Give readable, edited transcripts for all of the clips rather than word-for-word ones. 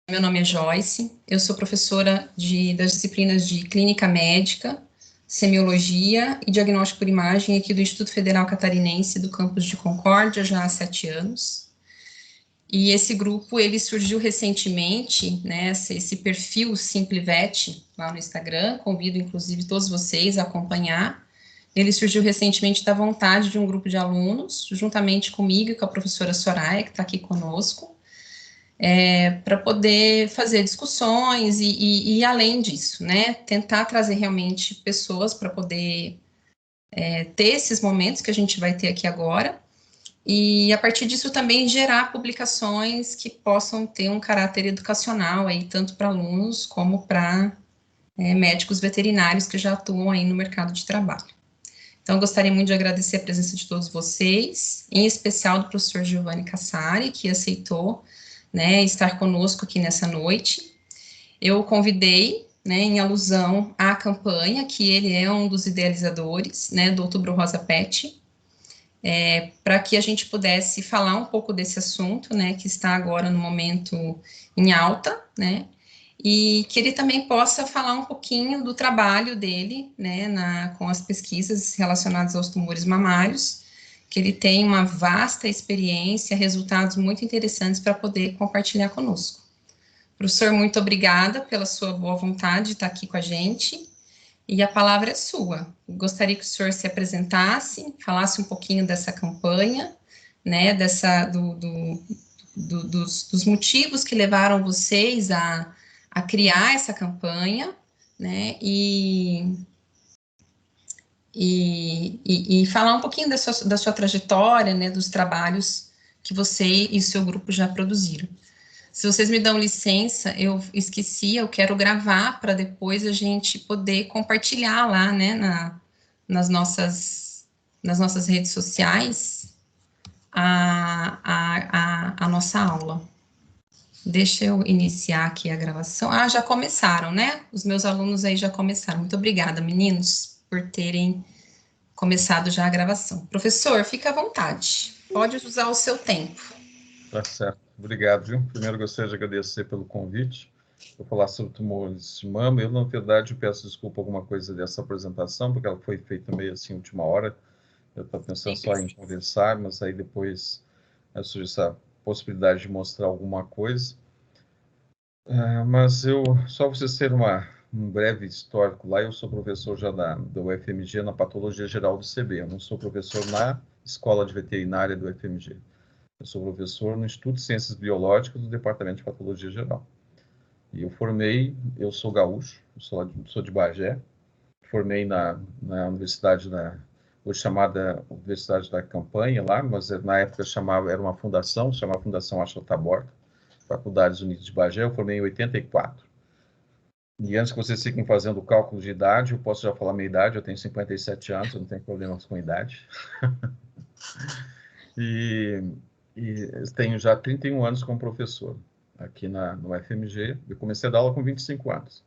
Meu nome é Joyce, eu sou professora das disciplinas de Clínica Médica, Semiologia e Diagnóstico por Imagem aqui do Instituto Federal Catarinense do campus de Concórdia já há 7 anos. E esse grupo, ele surgiu recentemente, né, esse perfil SimpliVet lá no Instagram, convido inclusive todos vocês a acompanhar. Ele surgiu recentemente da vontade de um grupo de alunos, juntamente comigo e com a professora Soraya, que está aqui conosco, para poder fazer discussões e além disso, né, tentar trazer realmente pessoas para poder ter esses momentos que a gente vai ter aqui agora, e a partir disso também gerar publicações que possam ter um caráter educacional aí, tanto para alunos como para médicos veterinários que já atuam aí no mercado de trabalho. Então, eu gostaria muito de agradecer a presença de todos vocês, em especial do professor Giovanni Cassari, que aceitou, né, estar conosco aqui nessa noite. Eu o convidei, né, em alusão à campanha, que ele é um dos idealizadores, né, do Outubro Rosa Pet, para que a gente pudesse falar um pouco desse assunto, né, que está agora no momento em alta, né, e que ele também possa falar um pouquinho do trabalho dele, né, com as pesquisas relacionadas aos tumores mamários, que ele tem uma vasta experiência, resultados muito interessantes para poder compartilhar conosco. Professor, muito obrigada pela sua boa vontade de estar aqui com a gente, e a palavra é sua. Gostaria que o senhor se apresentasse, falasse um pouquinho dessa campanha, né, dos motivos que levaram vocês a criar essa campanha, né, e falar um pouquinho da sua trajetória, né, dos trabalhos que você e seu grupo já produziram. Se vocês me dão licença, eu esqueci, eu quero gravar para depois a gente poder compartilhar lá, né, nas nossas redes sociais, a nossa aula. Deixa eu iniciar aqui a gravação. Ah, já começaram, né? Os meus alunos aí já começaram. Muito obrigada, meninos, por terem começado já a gravação. Professor, fica à vontade. Pode usar o seu tempo. Tá certo. Obrigado, viu? Primeiro, gostaria de agradecer pelo convite. Vou falar sobre tumores de mama. Eu, na verdade, peço desculpa alguma coisa dessa apresentação, porque ela foi feita meio assim, última hora. Eu estava pensando só em conversar, mas aí depois surgiu essa possibilidade de mostrar alguma coisa. Mas só para vocês terem um breve histórico lá, eu sou professor já da UFMG na Patologia Geral do CB. Eu não sou professor na Escola de Veterinária do UFMG. Eu sou professor no Instituto de Ciências Biológicas do Departamento de Patologia Geral. E eu sou gaúcho, sou de Bagé, formei na universidade, hoje chamada Universidade da Campanha lá, mas na época era uma fundação, se chamava Fundação Achota Borda, Faculdades Unidas de Bagé, eu formei em 84. E antes que vocês fiquem fazendo o cálculo de idade, eu posso já falar minha idade, eu tenho 57 anos, eu não tenho problemas com idade. E tenho já 31 anos como professor aqui no FMG. Eu comecei a dar aula com 25 anos.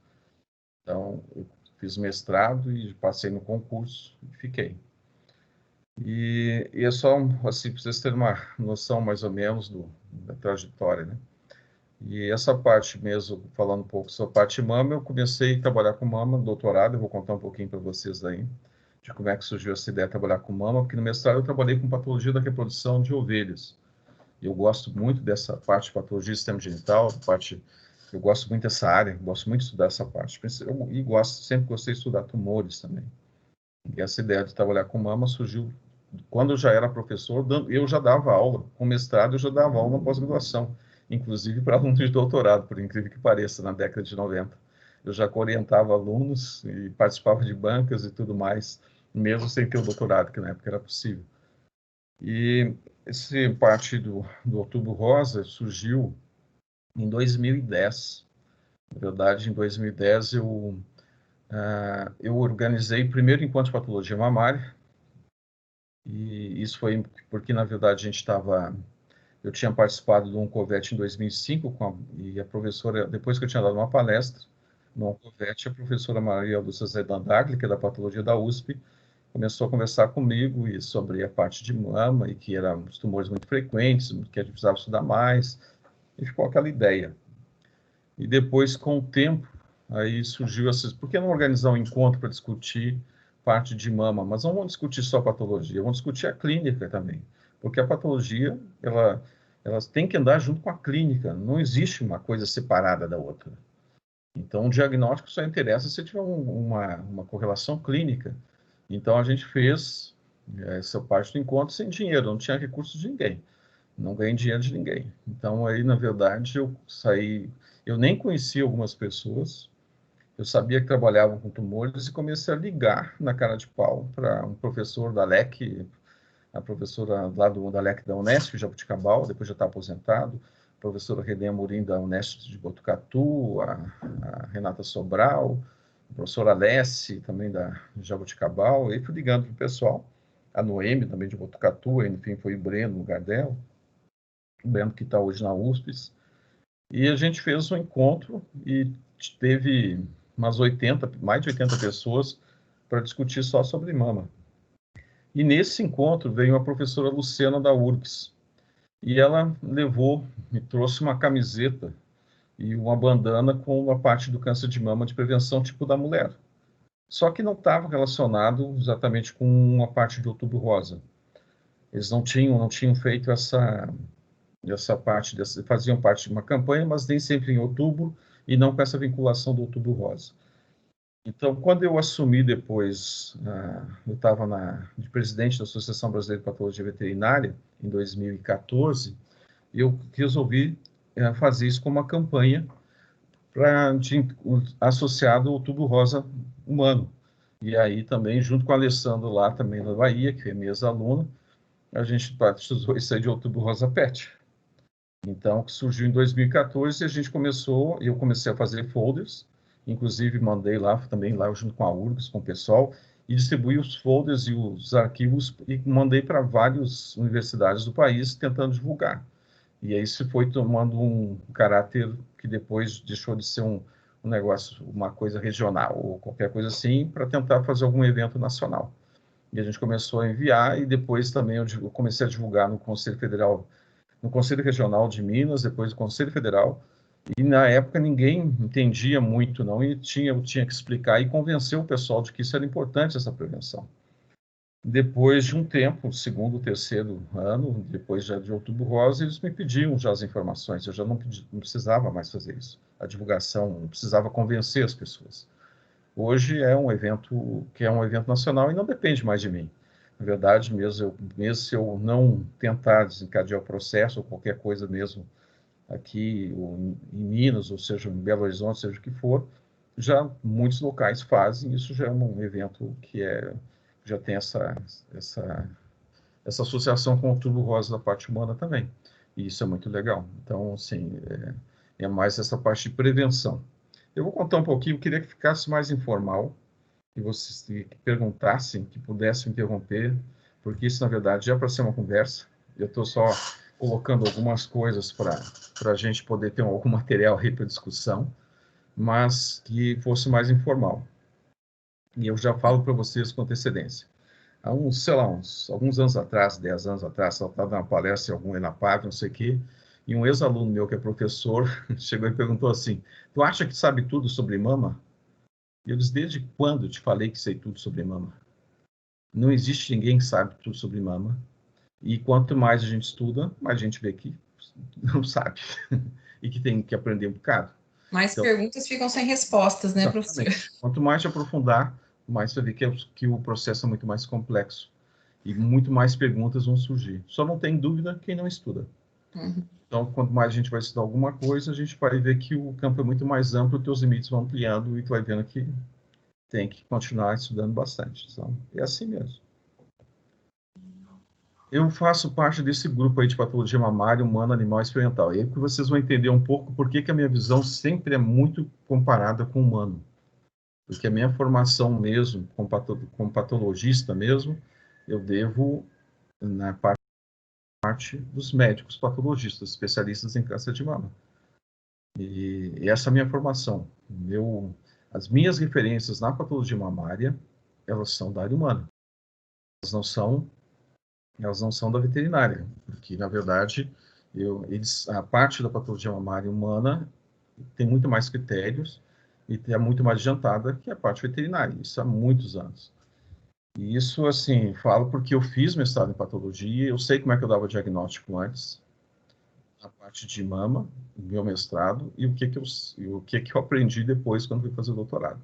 Então, eu fiz mestrado e passei no concurso e fiquei. E é só, assim, para vocês terem uma noção mais ou menos da trajetória, né? E essa parte mesmo, falando um pouco sobre a parte mama, eu comecei a trabalhar com mama, doutorado, eu vou contar um pouquinho para vocês daí, de como é que surgiu essa ideia de trabalhar com mama, porque no mestrado eu trabalhei com patologia da reprodução de ovelhas. Eu gosto muito dessa parte de patologia do sistema genital, eu gosto muito dessa área, gosto muito de estudar essa parte. Sempre gostei de estudar tumores também. E essa ideia de trabalhar com mama surgiu quando eu já era professor, eu já dava aula, com mestrado eu já dava aula na pós-graduação, inclusive para alunos de doutorado, por incrível que pareça, na década de 90. Eu já orientava alunos e participava de bancas e tudo mais, mesmo sem ter o doutorado, que na época era possível. E essa parte do Outubro Rosa surgiu em 2010. Na verdade, em 2010, eu organizei o primeiro encontro de patologia mamária, e isso foi porque, na verdade, eu tinha participado do Oncovet em 2005, e a professora, depois que eu tinha dado uma palestra no Oncovet, a professora Maria Lúcia Zedandagli, que é da patologia da USP, começou a conversar comigo sobre a parte de mama, e que eram os tumores muito frequentes, que a gente precisava estudar mais, e ficou aquela ideia. E depois, com o tempo, aí surgiu essa... Por que não organizar um encontro para discutir parte de mama? Mas não vamos discutir só patologia, vamos discutir a clínica também. Porque a patologia, elas têm que andar junto com a clínica. Não existe uma coisa separada da outra. Então, o diagnóstico só interessa se tiver uma correlação clínica. Então, a gente fez essa parte do encontro sem dinheiro, não tinha recursos de ninguém. Não ganhei dinheiro de ninguém. Então, aí, na verdade, eu saí... Eu nem conhecia algumas pessoas, eu sabia que trabalhavam com tumores e comecei a ligar na cara de pau para um professor da LEC, a professora lá da LEC da Unesp, Jabuticabal, depois já está aposentado, a professora René Amorim da Unesp de Botucatu, a Renata Sobral, a professora Alessi, também da Jabuticabal, e fui ligando para o pessoal, a Noemi também de Botucatu, enfim, foi o Breno no lugar dela, o Breno que está hoje na USP, e a gente fez um encontro e teve mais de 80 pessoas para discutir só sobre mama. E nesse encontro veio a professora Luciana da URGS. E ela me trouxe uma camiseta e uma bandana com a parte do câncer de mama de prevenção tipo da mulher. Só que não estava relacionado exatamente com a parte de Outubro Rosa. Eles não tinham feito essa parte, faziam parte de uma campanha, mas nem sempre em outubro, e não com essa vinculação do Outubro Rosa. Então, quando eu assumi depois, eu estava de presidente da Associação Brasileira de Patologia Veterinária, em 2014, eu resolvi fazer isso como uma campanha associado ao Outubro Rosa humano. E aí também, junto com a Alessandra lá também na Bahia, que é minha ex-aluna, a gente batizou isso aí de Outubro Rosa Pet. Então, que surgiu em 2014 e eu comecei a fazer folders, inclusive mandei lá também, lá junto com a URGS, com o pessoal, e distribuí os folders e os arquivos e mandei para várias universidades do país tentando divulgar. E aí se foi tomando um caráter que depois deixou de ser um negócio, uma coisa regional ou qualquer coisa assim, para tentar fazer algum evento nacional. E a gente começou a enviar e depois também eu comecei a divulgar no Conselho Federal, no Conselho Regional de Minas, depois do Conselho Federal, e na época ninguém entendia muito, não, e eu tinha que explicar e convencer o pessoal de que isso era importante, essa prevenção. Depois de um tempo, segundo, terceiro ano, depois já de Outubro Rosa, eles me pediam já as informações, eu já não precisava mais fazer isso, a divulgação, não precisava convencer as pessoas. Hoje é um evento que é um evento nacional e não depende mais de mim. Na verdade, mesmo se eu não tentar desencadear o processo ou qualquer coisa mesmo aqui em Minas, ou seja, em Belo Horizonte, seja o que for, já muitos locais fazem, isso já é um evento que já tem essa associação com o Outubro Rosa da parte humana também. E isso é muito legal. Então, assim, é mais essa parte de prevenção. Eu vou contar um pouquinho, eu queria que ficasse mais informal, que vocês que perguntassem, que pudessem interromper, porque isso, na verdade, é para ser uma conversa. Eu estou só colocando algumas coisas para a gente poder ter algum material aí para discussão, mas que fosse mais informal. E eu já falo para vocês com antecedência. Há alguns anos atrás, 10 anos atrás, eu estava numa palestra em algum ENAPAV, não sei o quê, e um ex-aluno meu, que é professor, chegou e perguntou assim, tu acha que sabe tudo sobre mama? E eu disse, desde quando eu te falei que sei tudo sobre mama? Não existe ninguém que sabe tudo sobre mama. E quanto mais a gente estuda, mais a gente vê que não sabe. E que tem que aprender um bocado. Mais então, perguntas ficam sem respostas, né, professor? Quanto mais te aprofundar, mais você vê que o processo é muito mais complexo. E muito mais perguntas vão surgir. Só não tem dúvida quem não estuda. Uhum. Então, quanto mais a gente vai estudar alguma coisa, a gente vai ver que o campo é muito mais amplo, que os limites vão ampliando e tu vai vendo que tem que continuar estudando bastante. Então, é assim mesmo. Eu faço parte desse grupo aí de patologia mamária, humana, animal e experimental. E aí que vocês vão entender um pouco por que a minha visão sempre é muito comparada com o humano. Porque a minha formação mesmo, como patologista mesmo, eu devo na parte dos médicos patologistas, especialistas em câncer de mama. E essa é a minha formação. As minhas referências na patologia mamária, elas são da área humana. Elas não são da veterinária, porque, na verdade, a parte da patologia mamária humana tem muito mais critérios e é muito mais adiantada que a parte veterinária, isso há muitos anos. E isso, assim, falo porque eu fiz mestrado em patologia, eu sei como é que eu dava diagnóstico antes, a parte de mama, meu mestrado, e o que eu aprendi depois quando fui fazer o doutorado.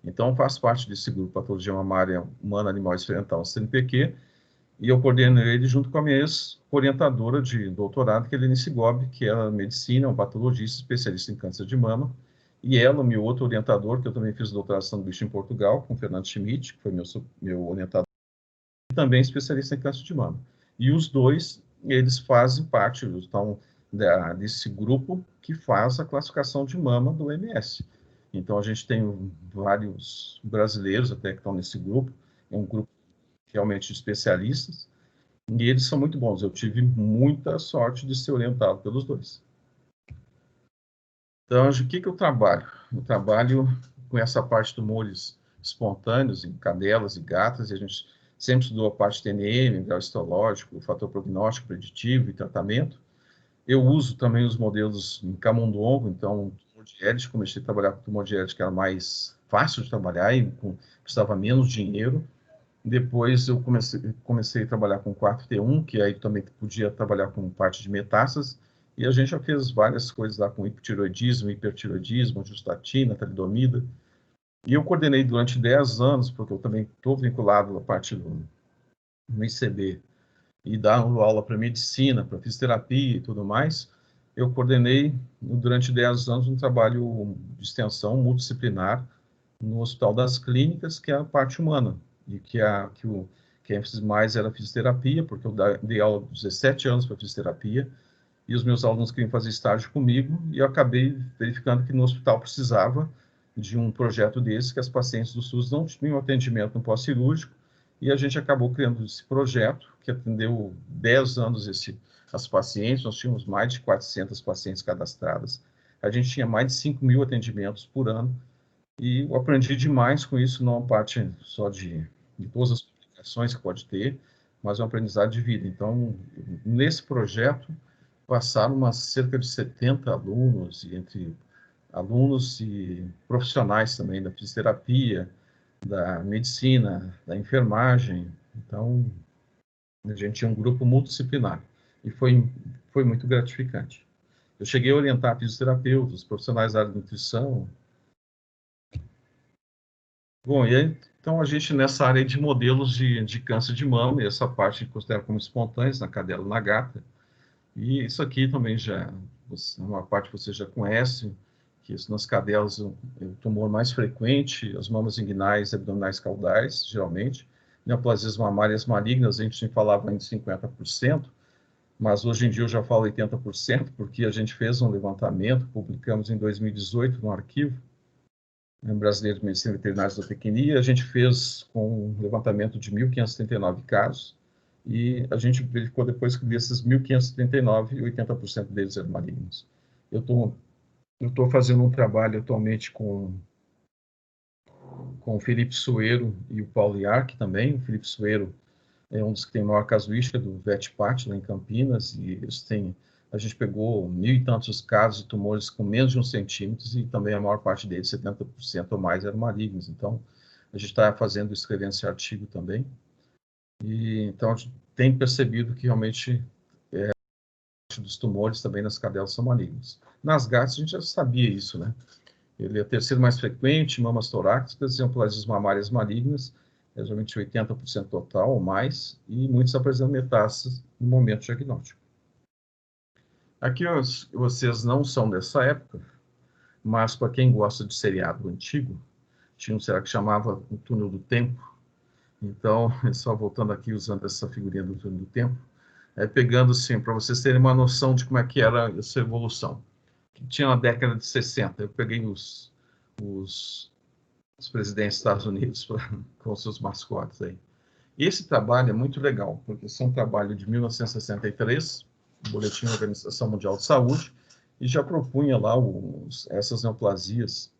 Então, faço parte desse grupo Patologia Mamária Humana, Animal e Experimental, CNPq, e eu coordeno ele junto com a minha ex-orientadora de doutorado, que é a Lenice Gobi, que é medicina, uma patologista especialista em câncer de mama, e ela, meu outro orientador, que eu também fiz doutorado de sanduíche em Portugal, com o Fernando Schmidt, que foi meu orientador, e também especialista em câncer de mama. E os dois, eles fazem parte, então, desse grupo que faz a classificação de mama do OMS. Então, a gente tem vários brasileiros até que estão nesse grupo, é um grupo realmente de especialistas, e eles são muito bons. Eu tive muita sorte de ser orientado pelos dois. Então, o que eu trabalho? Eu trabalho com essa parte de tumores espontâneos em cadelas e gatas, e a gente sempre estudou a parte TNM, grau histológico, fator prognóstico, preditivo e tratamento. Eu uso também os modelos em camundongo, então, tumor de Ehrlich, comecei a trabalhar com tumor de Ehrlich, que era mais fácil de trabalhar e precisava menos dinheiro. Depois eu comecei a trabalhar com 4T1, que aí também podia trabalhar com parte de metástases, e a gente já fez várias coisas lá com hipotiroidismo, hipertiroidismo, angistatina, talidomida. E eu coordenei durante 10 anos, porque eu também estou vinculado à parte no ICB, e dando aula para medicina, para fisioterapia e tudo mais. Eu coordenei durante 10 anos um trabalho de extensão multidisciplinar no Hospital das Clínicas, que é a parte humana, e que a ênfase mais era a fisioterapia, porque eu dei aula 17 anos para fisioterapia, e os meus alunos queriam fazer estágio comigo, e eu acabei verificando que no hospital precisava de um projeto desse, que as pacientes do SUS não tinham atendimento no pós-cirúrgico, e a gente acabou criando esse projeto, que atendeu 10 anos as pacientes, nós tínhamos mais de 400 pacientes cadastradas, a gente tinha mais de 5.000 atendimentos por ano, e eu aprendi demais com isso, não a parte só de todas as complicações que pode ter, mas um aprendizado de vida. Então, nesse projeto, passaram cerca de 70 alunos, e entre alunos e profissionais também da fisioterapia, da medicina, da enfermagem. Então, a gente tinha um grupo multidisciplinar e foi muito gratificante. Eu cheguei a orientar fisioterapeutas, profissionais da área de nutrição. Bom, e aí, então a gente nessa área de modelos de câncer de mama, e essa parte considera como espontâneos na cadela e na gata, e isso aqui também já, uma parte que você já conhece, que isso nas cadelas é o tumor mais frequente, as mamas inguinais, abdominais caudais, geralmente. Neoplasias mamárias malignas, a gente falava em 50%, mas hoje em dia eu já falo 80%, porque a gente fez um levantamento, publicamos em 2018 no arquivo brasileiro de medicina veterinária e zootecnia, a gente fez com um levantamento de 1.539 casos, e a gente verificou depois que desses 1.539, 80% deles eram malignos. Eu estou fazendo um trabalho atualmente com o Felipe Sueiro e o Paulo Iarque também. O Felipe Sueiro é um dos que tem a maior casuística do VetPat, lá em Campinas, e a gente pegou 1.000 e tantos casos de tumores com menos de 1 centímetro, e também a maior parte deles, 70% ou mais, eram malignos. Então, a gente está escrevendo esse artigo também. E, então, a gente tem percebido que realmente dos tumores também nas cadelas são malignos. Nas gatas, a gente já sabia isso, né? Ele é o terceiro mais frequente, mamas torácicas e amplasias mamárias malignas, geralmente 80% total ou mais, e muitos apresentam metástases no momento diagnóstico. Aqui vocês não são dessa época, mas para quem gosta de seriado antigo, tinha um seriado que chamava O Túnel do Tempo. Então, só voltando aqui, usando essa figurinha do Túnel do Tempo, pegando assim, para vocês terem uma noção de como é que era essa evolução. Tinha na década de 60, eu peguei os presidentes dos Estados Unidos com seus mascotes aí. E esse trabalho é muito legal, porque esse é um trabalho de 1963, o Boletim da Organização Mundial de Saúde, e já propunha lá essas neoplasias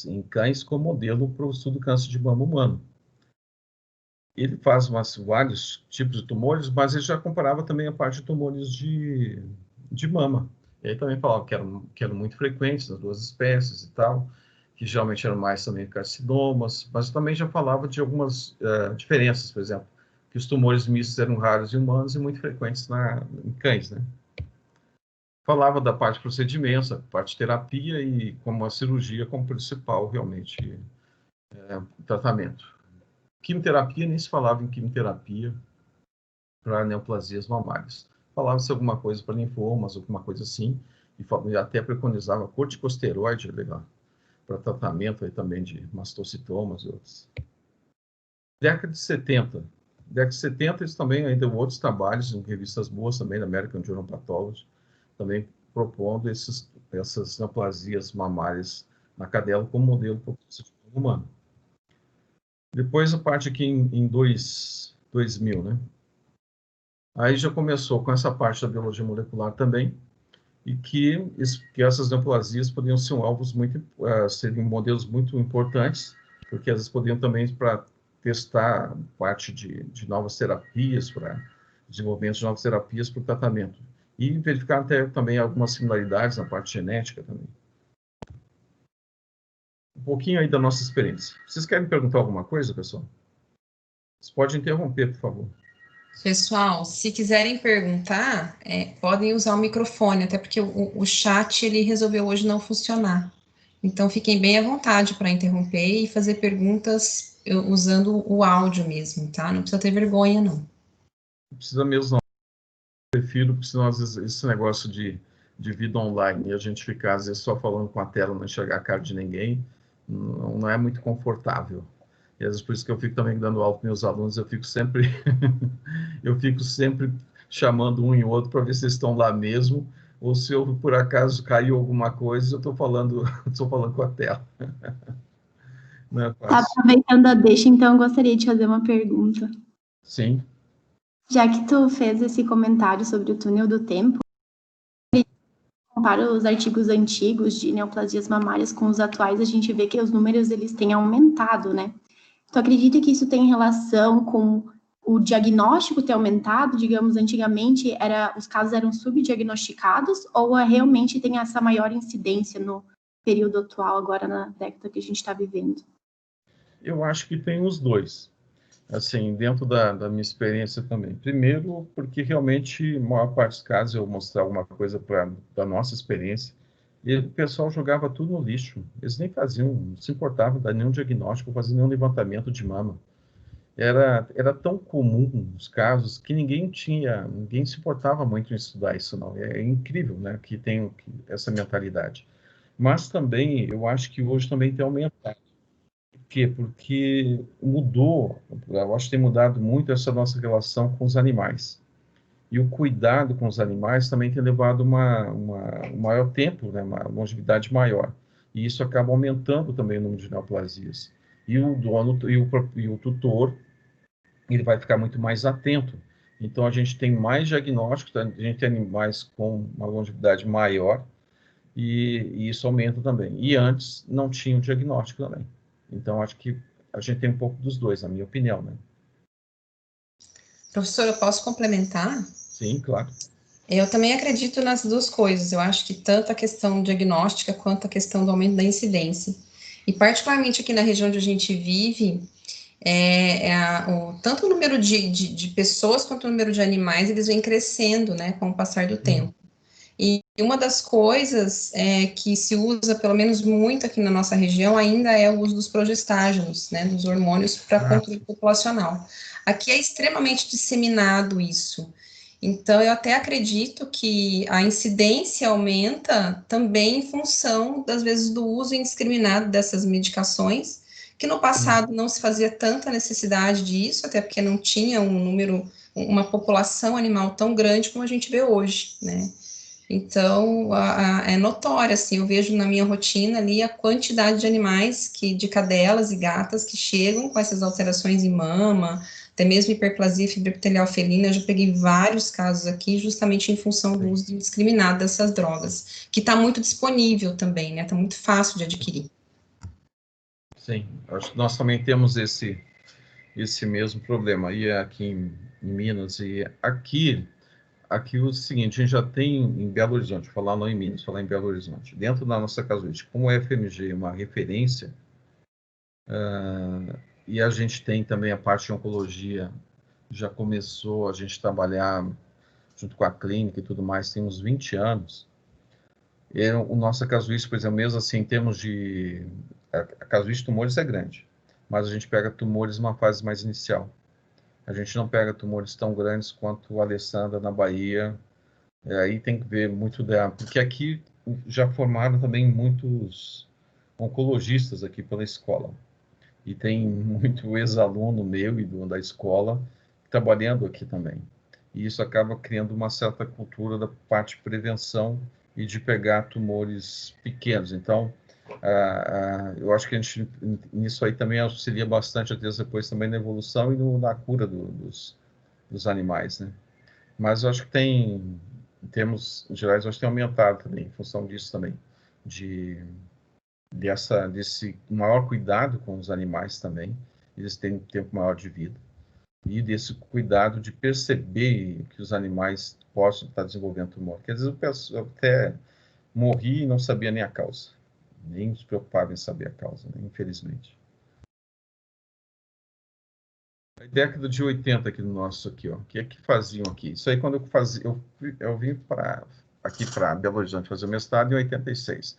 em cães como modelo para o estudo do câncer de mama humano. Ele faz vários tipos de tumores, mas ele já comparava também a parte de tumores de mama. E aí também falava que eram muito frequentes nas duas espécies e tal, que geralmente eram mais também carcinomas, mas também já falava de algumas diferenças, por exemplo, que os tumores mistos eram raros em humanos e muito frequentes em cães, né? Falava da parte de procedimentos, a parte de terapia e como a cirurgia como principal, realmente, tratamento. Quimioterapia, nem se falava em quimioterapia para neoplasias mamárias. Falava-se alguma coisa para linfomas, alguma coisa assim, e até preconizava corticosteroide, legal, para tratamento aí também de mastocitomas e outros. Década de 70. Década de 70, eles também ainda outros trabalhos em revistas boas também, da American Journal of Pathology, também propondo essas neoplasias mamárias na cadela como modelo para o procedimento humano. Depois a parte aqui em 2000, né? Aí já começou com essa parte da biologia molecular também, e que essas neoplasias podiam ser alvos seriam modelos muito importantes, porque elas podiam também para testar parte de novas terapias, para desenvolvimento de novas terapias para o tratamento. E verificar até também algumas similaridades na parte genética também. Um pouquinho aí da nossa experiência. Vocês querem perguntar alguma coisa, pessoal? Vocês podem interromper, por favor. Pessoal, se quiserem perguntar, podem usar o microfone, até porque o chat ele resolveu hoje não funcionar. Então, fiquem bem à vontade para interromper e fazer perguntas usando o áudio mesmo, tá? Não precisa ter vergonha, não. Não precisa mesmo, não. Eu prefiro, porque senão, às vezes, esse negócio de vida online e a gente ficar, às vezes, só falando com a tela, não enxergar a cara de ninguém, não é muito confortável. E às vezes por isso que eu fico também dando aula para meus alunos, eu fico sempre chamando um e outro para ver se eles estão lá mesmo, ou se eu, por acaso, caiu alguma coisa, eu estou falando, com a tela. Não é fácil. Aproveitando a deixa, então, eu gostaria de fazer uma pergunta. Sim. Já que tu fez esse comentário sobre o túnel do tempo, compara os artigos antigos de neoplasias mamárias com os atuais, a gente vê que os números eles têm aumentado, né? Tu acredita que isso tem relação com o diagnóstico ter aumentado? Digamos, antigamente os casos eram subdiagnosticados, ou realmente tem essa maior incidência no período atual, agora na década que a gente está vivendo? Eu acho que tem os dois, assim, dentro da minha experiência também. Primeiro, porque realmente, a maior parte dos casos, eu mostrar alguma coisa da nossa experiência, e o pessoal jogava tudo no lixo. Eles nem faziam, não se importavam, dar nenhum diagnóstico, faziam nenhum levantamento de mama. Era tão comum os casos que ninguém se importava muito em estudar isso, não. É incrível, né, que tem essa mentalidade. Mas também, eu acho que hoje também tem aumentado. Por quê? Porque mudou, eu acho que tem mudado muito essa nossa relação com os animais. E o cuidado com os animais também tem levado um maior tempo, né, uma longevidade maior. E isso acaba aumentando também o número de neoplasias. E o dono e o tutor, ele vai ficar muito mais atento. Então, a gente tem mais diagnósticos, a gente tem animais com uma longevidade maior, e isso aumenta também. E antes não tinha o diagnóstico também. Então, acho que a gente tem um pouco dos dois, na minha opinião, né? Professor, eu posso complementar? Sim, claro. Eu também acredito nas duas coisas. Eu acho que tanto a questão diagnóstica quanto a questão do aumento da incidência. E particularmente aqui na região onde a gente vive, tanto o número de pessoas quanto o número de animais, eles vêm crescendo, né, com o passar do tempo. E uma das coisas que se usa, pelo menos muito aqui na nossa região, ainda é o uso dos progestágenos, né, dos hormônios para controle populacional. Aqui é extremamente disseminado isso. Então, eu até acredito que a incidência aumenta também em função, das vezes, do uso indiscriminado dessas medicações, que no passado não se fazia tanta necessidade disso, até porque não tinha uma população animal tão grande como a gente vê hoje, né? Então, é notório, assim, eu vejo na minha rotina ali a quantidade de animais, de cadelas e gatas que chegam com essas alterações em mama, até mesmo hiperplasia fibroepitelial felina. Eu já peguei vários casos aqui, justamente em função do uso indiscriminado dessas drogas, que está muito disponível também, né? Está muito fácil de adquirir. Sim, acho que nós também temos esse mesmo problema. E aqui em Minas, e aqui aqui o seguinte, a gente já tem em Belo Horizonte, falar não em Minas, falar em Belo Horizonte, dentro da nossa casuística, como a FMG é uma referência, e a gente tem também a parte de oncologia, já começou a gente trabalhar junto com a clínica e tudo mais, tem uns 20 anos. E o nossa casuística, por exemplo, mesmo assim, em termos de... A casuística de tumores é grande, mas a gente pega tumores numa fase mais inicial. A gente não pega tumores tão grandes quanto o Alessandra na Bahia. Aí tem que ver muito dela, porque aqui já formaram também muitos oncologistas aqui pela escola. E tem muito ex-aluno meu e da escola trabalhando aqui também. E isso acaba criando uma certa cultura da parte de prevenção e de pegar tumores pequenos. Então, eu acho que a gente, nisso aí também auxilia bastante, até depois também na evolução e na cura dos animais, né? Mas eu acho que tem, em termos gerais, eu acho que tem aumentado também, em função disso também, desse maior cuidado com os animais também, eles têm um tempo maior de vida, e desse cuidado de perceber que os animais possam estar desenvolvendo tumor. Porque às vezes eu até morri e não sabia nem a causa, nem se preocupava em saber a causa, né? Infelizmente. A década de 80 aqui no nosso aqui, ó. O que é que faziam aqui? Isso aí quando eu fazia, eu vim aqui para Belo Horizonte fazer o mestrado em 86.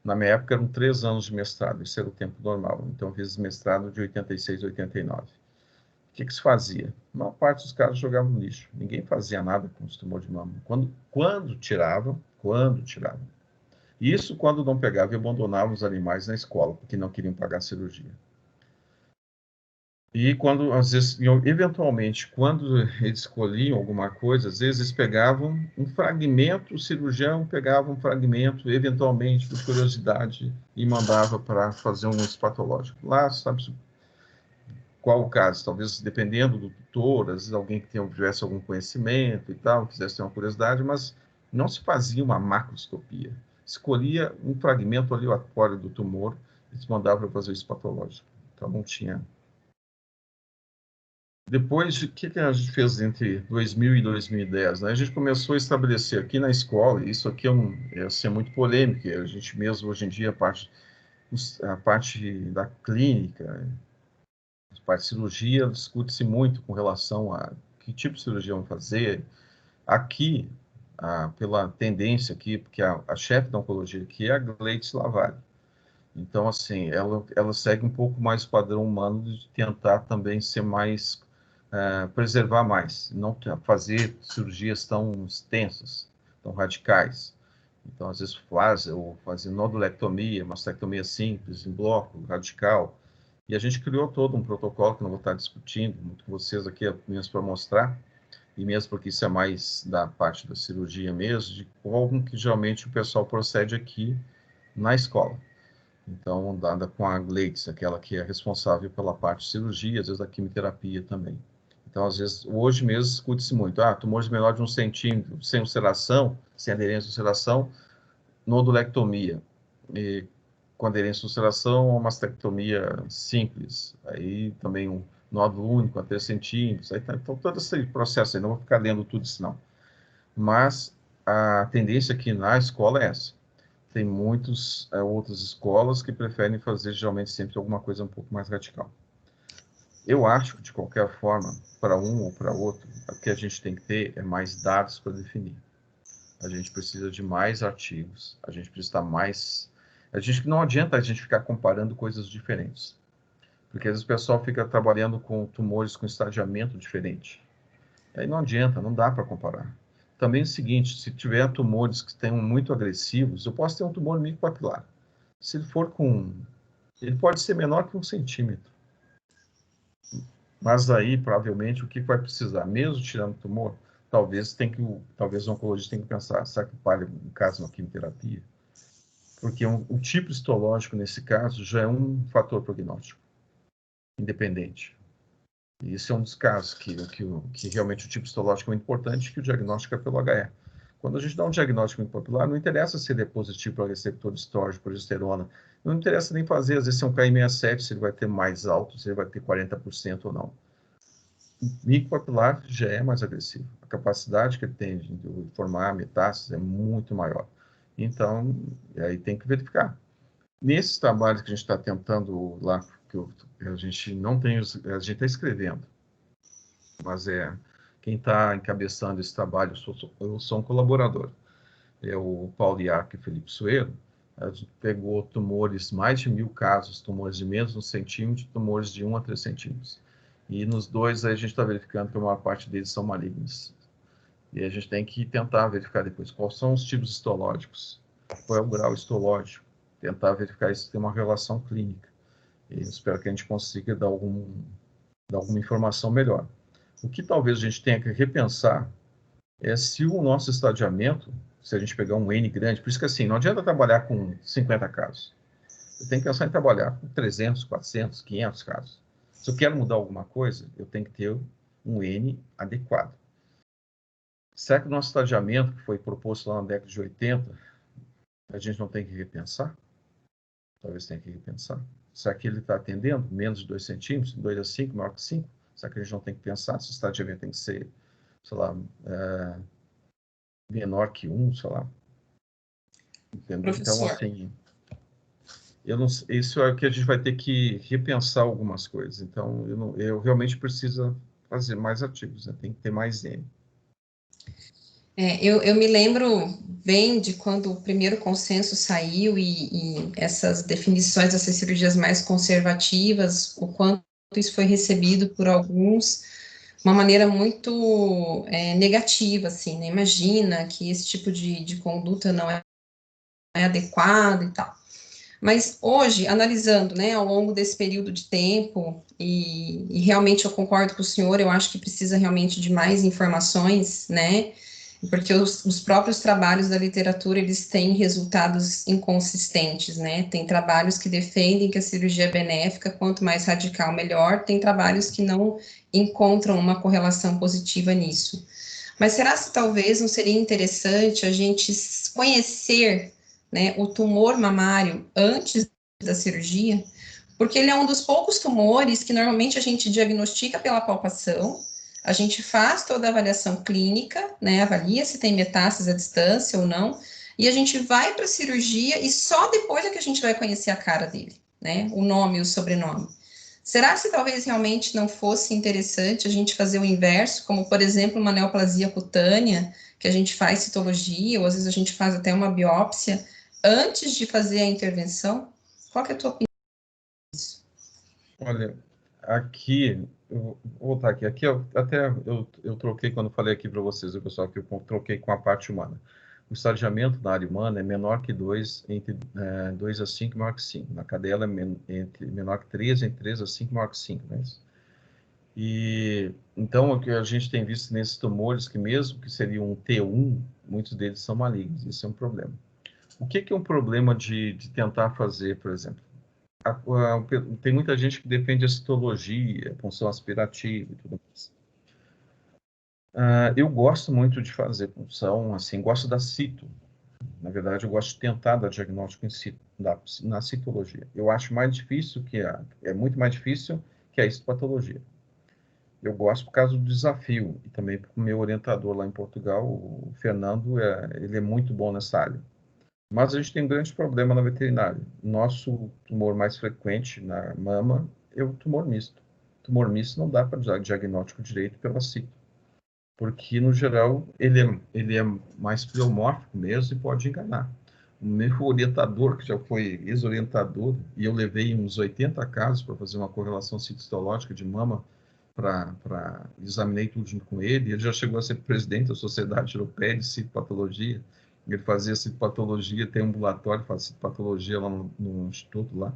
Na minha época eram 3 anos de mestrado, isso era o tempo normal. Então eu fiz mestrado de 86 a 89. O que se fazia? A maior parte dos caras jogavam no lixo. Ninguém fazia nada com os tumores de mama. Quando tiravam. Isso quando não pegavam e abandonavam os animais na escola, porque não queriam pagar a cirurgia. E quando, às vezes, eventualmente, quando eles escolhiam alguma coisa, às vezes eles pegavam um fragmento, o cirurgião pegava um fragmento, eventualmente, por curiosidade, e mandava para fazer um histopatológico. Lá, sabe qual o caso? Talvez, dependendo do tutor, às vezes alguém que tivesse algum conhecimento e tal, quisesse ter uma curiosidade, mas não se fazia uma macroscopia. Escolhia um fragmento aleatório do tumor e se mandava para fazer o histopatológico. Então, não tinha... Depois, o que a gente fez entre 2000 e 2010? Né? A gente começou a estabelecer aqui na escola, e isso aqui é muito polêmico, a gente mesmo, hoje em dia, a parte da clínica, a parte de cirurgia, discute-se muito com relação a que tipo de cirurgia vão fazer. Aqui, pela tendência aqui, porque a chefe da oncologia aqui é a Gleides Lavallee. Então, assim, ela segue um pouco mais o padrão humano de tentar também ser mais... preservar mais, não fazer cirurgias tão extensas, tão radicais. Então, às vezes, fazer nodulectomia, mastectomia simples, em bloco, radical. E a gente criou todo um protocolo, que não vou estar discutindo muito com vocês aqui, apenas para mostrar, e mesmo porque isso é mais da parte da cirurgia mesmo, de como que geralmente o pessoal procede aqui na escola. Então, dada com a Gleides, aquela que é responsável pela parte de cirurgia, às vezes da quimioterapia também. Então, às vezes, hoje mesmo discute-se muito, tumores menor de 1 centímetro, sem ulceração, sem aderência à ulceração, nodulectomia. E com aderência à ulceração, uma mastectomia simples. Aí também um nódulo único a 3 centímetros. Aí, então, todo esse processo aí, não vou ficar lendo tudo isso, não. Mas a tendência aqui na escola é essa. Tem muitas outras escolas que preferem fazer, geralmente, sempre alguma coisa um pouco mais radical. Eu acho que, de qualquer forma, para um ou para outro, o que a gente tem que ter é mais dados para definir. A gente precisa de mais artigos, a gente precisa estar mais... Não adianta a gente ficar comparando coisas diferentes, porque às vezes o pessoal fica trabalhando com tumores com estadiamento diferente. Aí não adianta, não dá para comparar. Também é o seguinte, se tiver tumores que tenham muito agressivos, eu posso ter um tumor micropapilar. Se ele for ele pode ser menor que 1 centímetro. Mas aí, provavelmente, o que vai precisar? Mesmo tirando o tumor, talvez o oncologista tenha que pensar, será que vale, no caso, uma quimioterapia? Porque o tipo histológico, nesse caso, já é um fator prognóstico, independente. E esse é um dos casos que realmente o tipo histológico é muito importante, que o diagnóstico é pelo HE. Quando a gente dá um diagnóstico muito popular, não interessa se ele é positivo para receptor de estrógeno, progesterona, não interessa nem fazer, às vezes, se é um KI67, se ele vai ter mais alto, se ele vai ter 40% ou não. Micropapilar já é mais agressivo. A capacidade que ele tem de formar metástases é muito maior. Então, aí tem que verificar. Nesses trabalhos que a gente está tentando lá, a gente não tem, a gente está escrevendo, mas quem está encabeçando esse trabalho, eu sou um colaborador, é o Paulo Iac e Felipe Sueiro. A gente pegou tumores, mais de 1.000 casos, tumores de menos de 1 centímetro, tumores de 1 a 3 centímetros. E nos dois a gente está verificando que a maior parte deles são malignos. E a gente tem que tentar verificar depois quais são os tipos histológicos, qual é o grau histológico, tentar verificar se tem uma relação clínica. E espero que a gente consiga dar alguma informação melhor. O que talvez a gente tenha que repensar é se o nosso estadiamento, se a gente pegar um N grande, por isso que assim, não adianta trabalhar com 50 casos. Eu tenho que pensar em trabalhar com 300, 400, 500 casos. Se eu quero mudar alguma coisa, eu tenho que ter um N adequado. Será que o nosso estadiamento, que foi proposto lá na década de 80, a gente não tem que repensar? Talvez tenha que repensar. Será que ele está atendendo menos de 2 centímetros, 2 a 5, maior que 5? Será que a gente não tem que pensar se o estadiamento tem que ser, sei lá, menor que 1, sei lá? Entendeu? Então, Professor, assim, isso é o que a gente vai ter que repensar algumas coisas. Então, eu realmente preciso fazer mais artigos, né? Tem que ter mais N. eu me lembro bem de quando o primeiro consenso saiu e essas definições dessas cirurgias mais conservativas, o quanto isso foi recebido por alguns, uma maneira muito negativa, assim, né? Imagina que esse tipo de conduta não é adequado e tal. Mas hoje, analisando, né, ao longo desse período de tempo, e realmente eu concordo com o senhor, eu acho que precisa realmente de mais informações, né, porque os próprios trabalhos da literatura, eles têm resultados inconsistentes, né, tem trabalhos que defendem que a cirurgia é benéfica, quanto mais radical, melhor, tem trabalhos que não encontram uma correlação positiva nisso. Mas será que talvez não seria interessante a gente conhecer, né, o tumor mamário antes da cirurgia? Porque ele é um dos poucos tumores que normalmente a gente diagnostica pela palpação, a gente faz toda a avaliação clínica, né, avalia se tem metástase à distância ou não, e a gente vai para a cirurgia e só depois é que a gente vai conhecer a cara dele, né, o nome e o sobrenome. Será que talvez realmente não fosse interessante a gente fazer o inverso, como, por exemplo, uma neoplasia cutânea, que a gente faz citologia, ou às vezes a gente faz até uma biópsia, antes de fazer a intervenção? Qual que é a tua opinião? Olha, aqui, eu vou voltar aqui. Aqui eu troquei quando falei aqui para vocês, o pessoal, que eu troquei com a parte humana. O estadiamento na área humana é menor que 2, entre 2 a 5, maior que 5. Na cadela é menor que 3, entre 3 a 5, maior que 5, né? E então o que a gente tem visto nesses tumores, que mesmo que seria um T1, muitos deles são malignos. Isso é um problema. O que é um problema de tentar fazer, por exemplo? Tem muita gente que defende a citologia, a punção aspirativa e tudo mais. Eu gosto muito de fazer punção, assim, gosto da cito. Na verdade, eu gosto de tentar dar diagnóstico na citologia. Eu acho mais difícil é muito mais difícil que a histopatologia. Eu gosto por causa do desafio e também porque o meu orientador lá em Portugal, o Fernando, ele é muito bom nessa área. Mas a gente tem um grande problema na veterinária. Nosso tumor mais frequente na mama é o tumor misto. Tumor misto não dá para dar diagnóstico direito pela cito, porque, no geral, ele é mais pleomórfico mesmo e pode enganar. O meu orientador, que já foi ex-orientador, e eu levei uns 80 casos para fazer uma correlação citológica de mama, examinei tudo junto com ele, ele já chegou a ser presidente da Sociedade Europeia de Citopatologia. Ele fazia citopatologia, tem um ambulatório, faz citopatologia lá no instituto lá.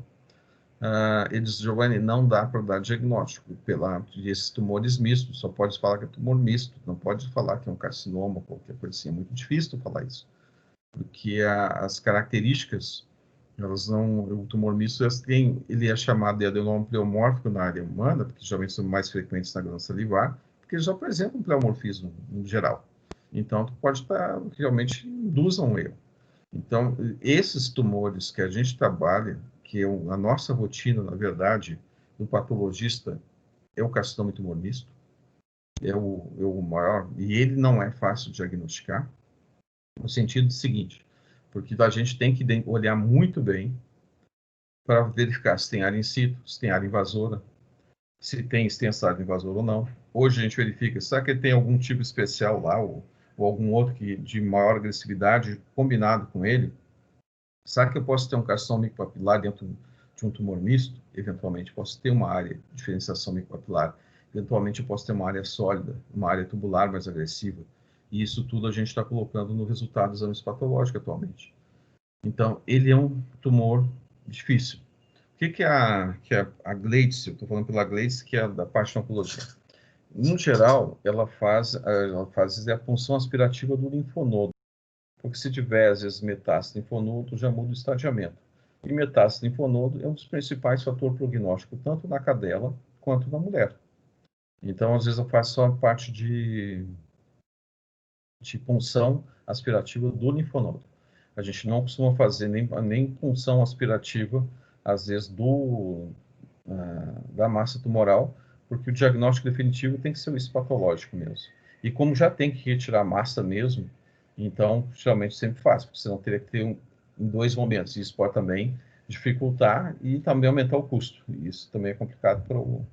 Ele disse, Giovanni, não dá para dar diagnóstico desses tumores mistos, só pode falar que é tumor misto, não pode falar que é um carcinoma, qualquer coisa assim, é muito difícil falar isso, porque as características, elas não, o tumor misto, ele é chamado de adenoma pleomórfico na área humana, porque geralmente são mais frequentes na glândula salivar, porque eles apresentam um pleomorfismo em geral. Então, pode estar, realmente, induzam um erro. Então, esses tumores que a gente trabalha, que é a nossa rotina, na verdade, do patologista, é o carcinoma e tumor misto. é o maior, e ele não é fácil de diagnosticar, no sentido seguinte, porque a gente tem que olhar muito bem para verificar se tem área in situ, se tem área invasora, se tem extensa área invasora ou não. Hoje a gente verifica, será que ele tem algum tipo especial lá, ou algum outro que, de maior agressividade combinado com ele? Será que eu posso ter um carcinoma micopapilar dentro de um tumor misto? Eventualmente, posso ter uma área de diferenciação micopapilar. Eventualmente, eu posso ter uma área sólida, uma área tubular mais agressiva. E isso tudo a gente está colocando no resultado do exame patológico atualmente. Então, ele é um tumor difícil. O que é a Gleice? Eu estou falando pela Gleice, que é da parte de oncologia. No geral, ela faz a punção aspirativa do linfonodo. Porque se tiver, às vezes, metástase linfonodo, já muda o estadiamento. E metástase linfonodo é um dos principais fatores prognósticos, tanto na cadela quanto na mulher. Então, às vezes, eu faço só a parte de punção aspirativa do linfonodo. A gente não costuma fazer nem punção aspirativa, às vezes, da massa tumoral, porque o diagnóstico definitivo tem que ser o histopatológico mesmo. E como já tem que retirar a massa mesmo, então, geralmente sempre faz, porque senão teria que ter em dois momentos. Isso pode também dificultar e também aumentar o custo. E isso também é complicado para o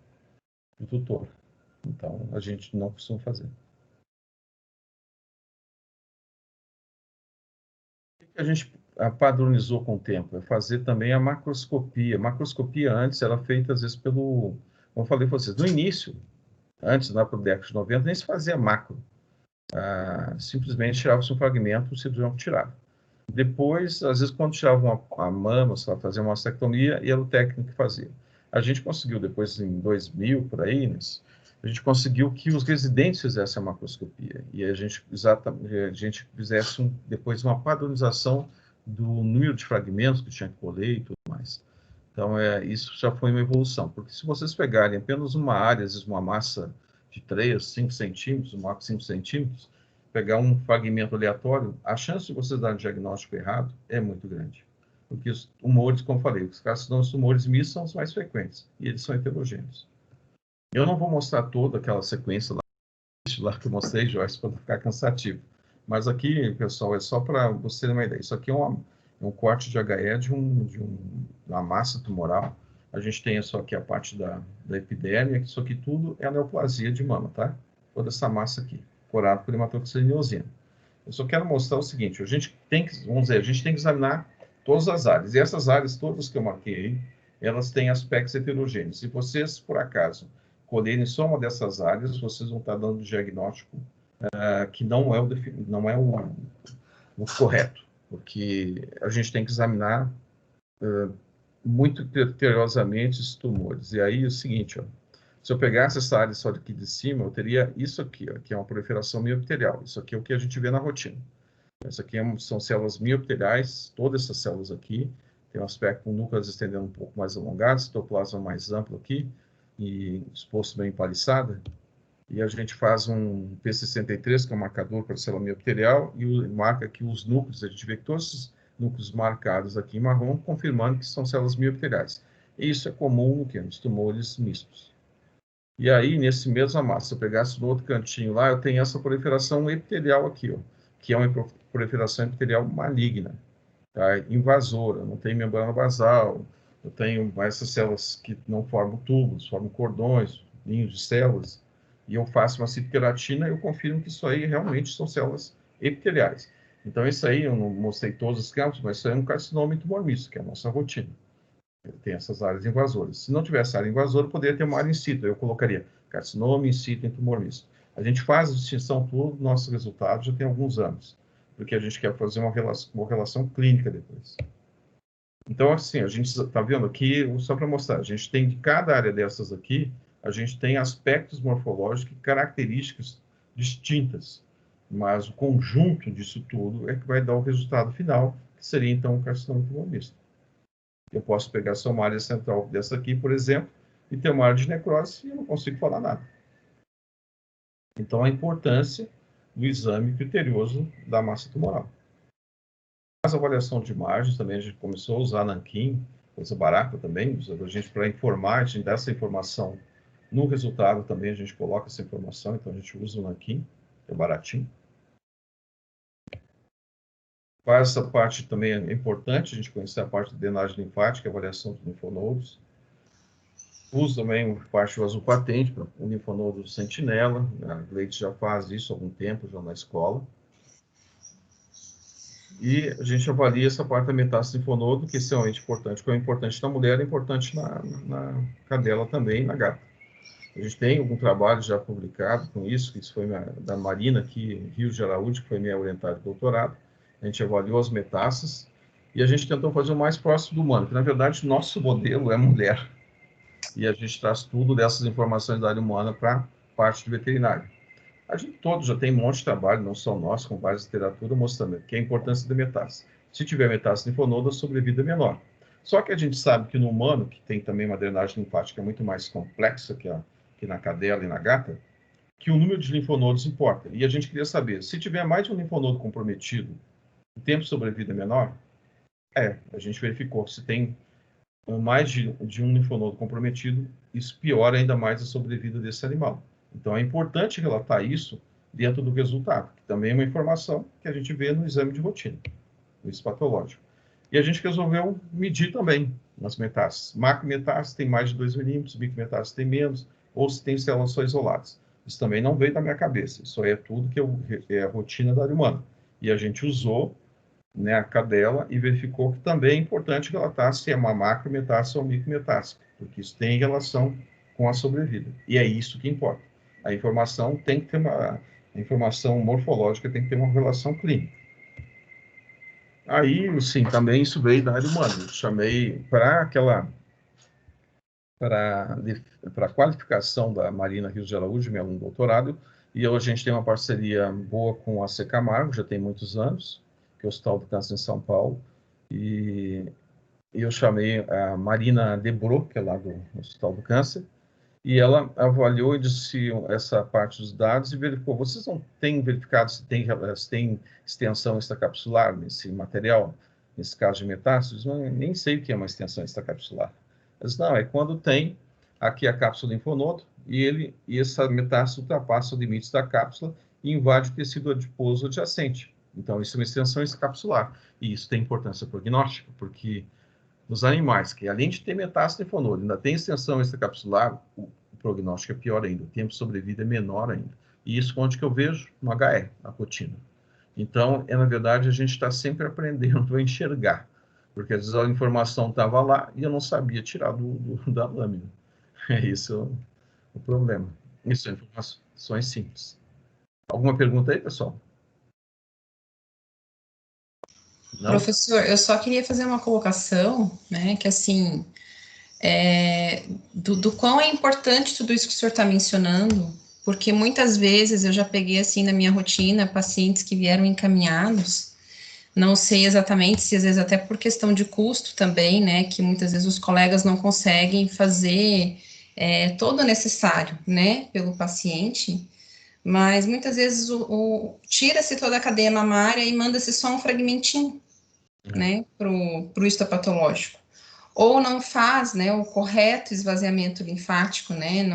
tutor. Então, a gente não costuma fazer. O que a gente padronizou com o tempo? É fazer também a macroscopia. A macroscopia antes era feita, às vezes, como eu falei para vocês, no início, antes, lá para o década de 90, nem se fazia macro. Simplesmente tirava-se um fragmento, o cirurgião tirava. Depois, às vezes, quando tirava a mama, fazia uma mastectomia, e era o técnico que fazia. A gente conseguiu, depois, em 2000, por aí, a gente conseguiu que os residentes fizessem a macroscopia. E a gente fizesse, depois, uma padronização do número de fragmentos que tinha que colher e tudo mais. Então, isso já foi uma evolução. Porque se vocês pegarem apenas uma área, às vezes uma massa de 3, 5 centímetros, uma massa de 5 centímetros, pegar um fragmento aleatório, a chance de vocês darem um diagnóstico errado é muito grande. Porque os tumores, como eu falei, os carcinomas tumores mistos são os mais frequentes, e eles são heterogêneos. Eu não vou mostrar toda aquela sequência lá que eu mostrei, Joyce, para não ficar cansativo. Mas aqui, pessoal, é só para você ter uma ideia. Isso aqui é um corte de HE de uma massa tumoral. A gente tem isso aqui, a parte da epiderme, isso aqui tudo é a neoplasia de mama, tá? Toda essa massa aqui, corada por hematoxina e eosina. Eu só quero mostrar o seguinte, a gente tem que examinar todas as áreas. E essas áreas todas que eu marquei aí, elas têm aspectos heterogêneos. Se vocês, por acaso, colherem só uma dessas áreas, vocês vão estar dando diagnóstico que não é o correto, porque a gente tem que examinar muito criteriosamente esses tumores. E aí é o seguinte, ó, se eu pegasse essa área só aqui de cima, eu teria isso aqui, ó, que é uma proliferação miopterial. Isso aqui é o que a gente vê na rotina. Isso aqui são células miopteriais, todas essas células aqui, tem um aspecto com núcleos estendendo um pouco mais alongado, citoplasma mais amplo aqui, e exposto bem paliçada. E a gente faz um P63, que é um marcador para a célula miopterial, e marca aqui os núcleos. A gente vê que todos os núcleos marcados aqui em marrom, confirmando que são células miopteriais. E isso é comum nos tumores mistos. E aí, nesse mesmo massa, se eu pegasse no outro cantinho lá, eu tenho essa proliferação epitelial aqui, ó, que é uma proliferação epitelial maligna, tá? Invasora, não tem membrana basal, eu tenho essas células que não formam tubos, formam cordões, ninhos de células, e eu faço uma citoqueratina e eu confirmo que isso aí realmente são células epiteliais. Então, isso aí, eu não mostrei todos os campos, mas isso aí é um carcinoma e tumor misto, que é a nossa rotina. Tem essas áreas invasoras. Se não tivesse área invasora, poderia ter uma área in situ. Eu colocaria carcinoma in situ em tumor misto. A gente faz a distinção tudo do nosso resultado já tem alguns anos, porque a gente quer fazer uma relação clínica depois. Então, assim, a gente está vendo aqui, só para mostrar, a gente tem de cada área dessas aqui, a gente tem aspectos morfológicos e características distintas, mas o conjunto disso tudo é que vai dar o resultado final, que seria, então, um carcinoma tumor misto. Eu posso pegar só uma área central dessa aqui, por exemplo, e ter uma área de necrose e eu não consigo falar nada. Então, a importância do exame criterioso da massa tumoral. As avaliação de imagens também, a gente começou a usar Nankin, coisa barata também, a gente para informar, a gente dá essa informação No resultado também a gente coloca essa informação, então a gente usa o Nankin, que é baratinho. Essa parte também é importante, a gente conhecer a parte de drenagem linfática, avaliação dos linfonodos. Usa também a parte do azul patente, para o linfonodo sentinela. A Leite já faz isso há algum tempo, já na escola. E a gente avalia essa parte da metástase linfonodo, que é extremamente importante. Como é importante na mulher, é importante na cadela também, na gata. A gente tem algum trabalho já publicado com isso, que isso foi da Marina, aqui em Rio de Araújo, que foi minha orientada de doutorado. A gente avaliou as metástases e a gente tentou fazer o mais próximo do humano, que na verdade nosso modelo é mulher. E a gente traz tudo dessas informações da área humana para a parte do veterinário. A gente todos já tem um monte de trabalho, não só nós, com várias literaturas, mostrando que é a importância da metástase. Se tiver metástase linfonodo, a sobrevida é menor. Só que a gente sabe que no humano, que tem também uma drenagem linfática muito mais complexa que na cadela e na gata, que o número de linfonodos importa. E a gente queria saber, se tiver mais de um linfonodo comprometido, o tempo de sobrevida é menor? A gente verificou que se tem mais de um linfonodo comprometido, isso piora ainda mais a sobrevida desse animal. Então, é importante relatar isso dentro do resultado, que também é uma informação que a gente vê no exame de rotina, no histopatológico. E a gente resolveu medir também as metástases. Macrometástase tem mais de 2 milímetros, micrometástase tem menos, ou se tem células só isoladas. Isso também não veio da minha cabeça, isso aí é tudo que é a rotina da área humana. E a gente usou, né, a cadela e verificou que também é importante relatar se é uma macrometástase ou micrometástase, porque isso tem relação com a sobrevida. E é isso que importa. A informação tem que ter a informação morfológica tem que ter uma relação clínica. Aí, sim, também isso veio da área humana. Eu chamei para a qualificação da Marina Rios de Araújo, minha aluna doutorado, e hoje a gente tem uma parceria boa com a C. Camargo, já tem muitos anos, que é o Hospital do Câncer em São Paulo, e eu chamei a Marina Debro, que é lá do Hospital do Câncer, e ela avaliou e disse essa parte dos dados e verificou, vocês não têm verificado se tem extensão extracapsular nesse material, nesse caso de metástases? Eu nem sei o que é uma extensão extracapsular. Mas não, é quando tem aqui a cápsula linfonodo e essa metástase ultrapassa os limites da cápsula e invade o tecido adiposo adjacente. Então, isso é uma extensão extracapsular. E isso tem importância prognóstica, porque nos animais que, além de ter metástase linfonodo, ainda tem extensão extracapsular, o prognóstico é pior ainda, o tempo de sobrevida é menor ainda. E isso onde que eu vejo? No HE, na rotina. Então, na verdade, a gente está sempre aprendendo a enxergar, porque às vezes a informação estava lá e eu não sabia tirar da lâmina. É isso o problema. Isso são informações simples. Alguma pergunta aí, pessoal? Não? Professor, eu só queria fazer uma colocação, né, que assim, do quão é importante tudo isso que o senhor está mencionando, porque muitas vezes eu já peguei assim na minha rotina pacientes que vieram encaminhados, não sei exatamente se às vezes até por questão de custo também, né, que muitas vezes os colegas não conseguem fazer todo o necessário, né, pelo paciente, mas muitas vezes tira-se toda a cadeia mamária e manda-se só um fragmentinho, né, pro histopatológico. Ou não faz, né, o correto esvaziamento linfático, né,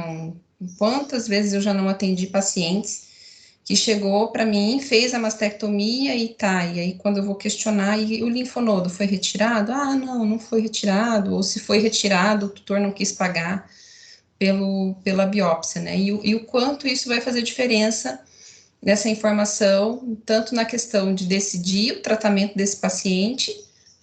quantas vezes eu já não atendi pacientes que chegou para mim, fez a mastectomia e aí quando eu vou questionar, e o linfonodo foi retirado? Ah, não foi retirado, ou se foi retirado, o tutor não quis pagar pela biópsia, né, e o quanto isso vai fazer diferença nessa informação, tanto na questão de decidir o tratamento desse paciente,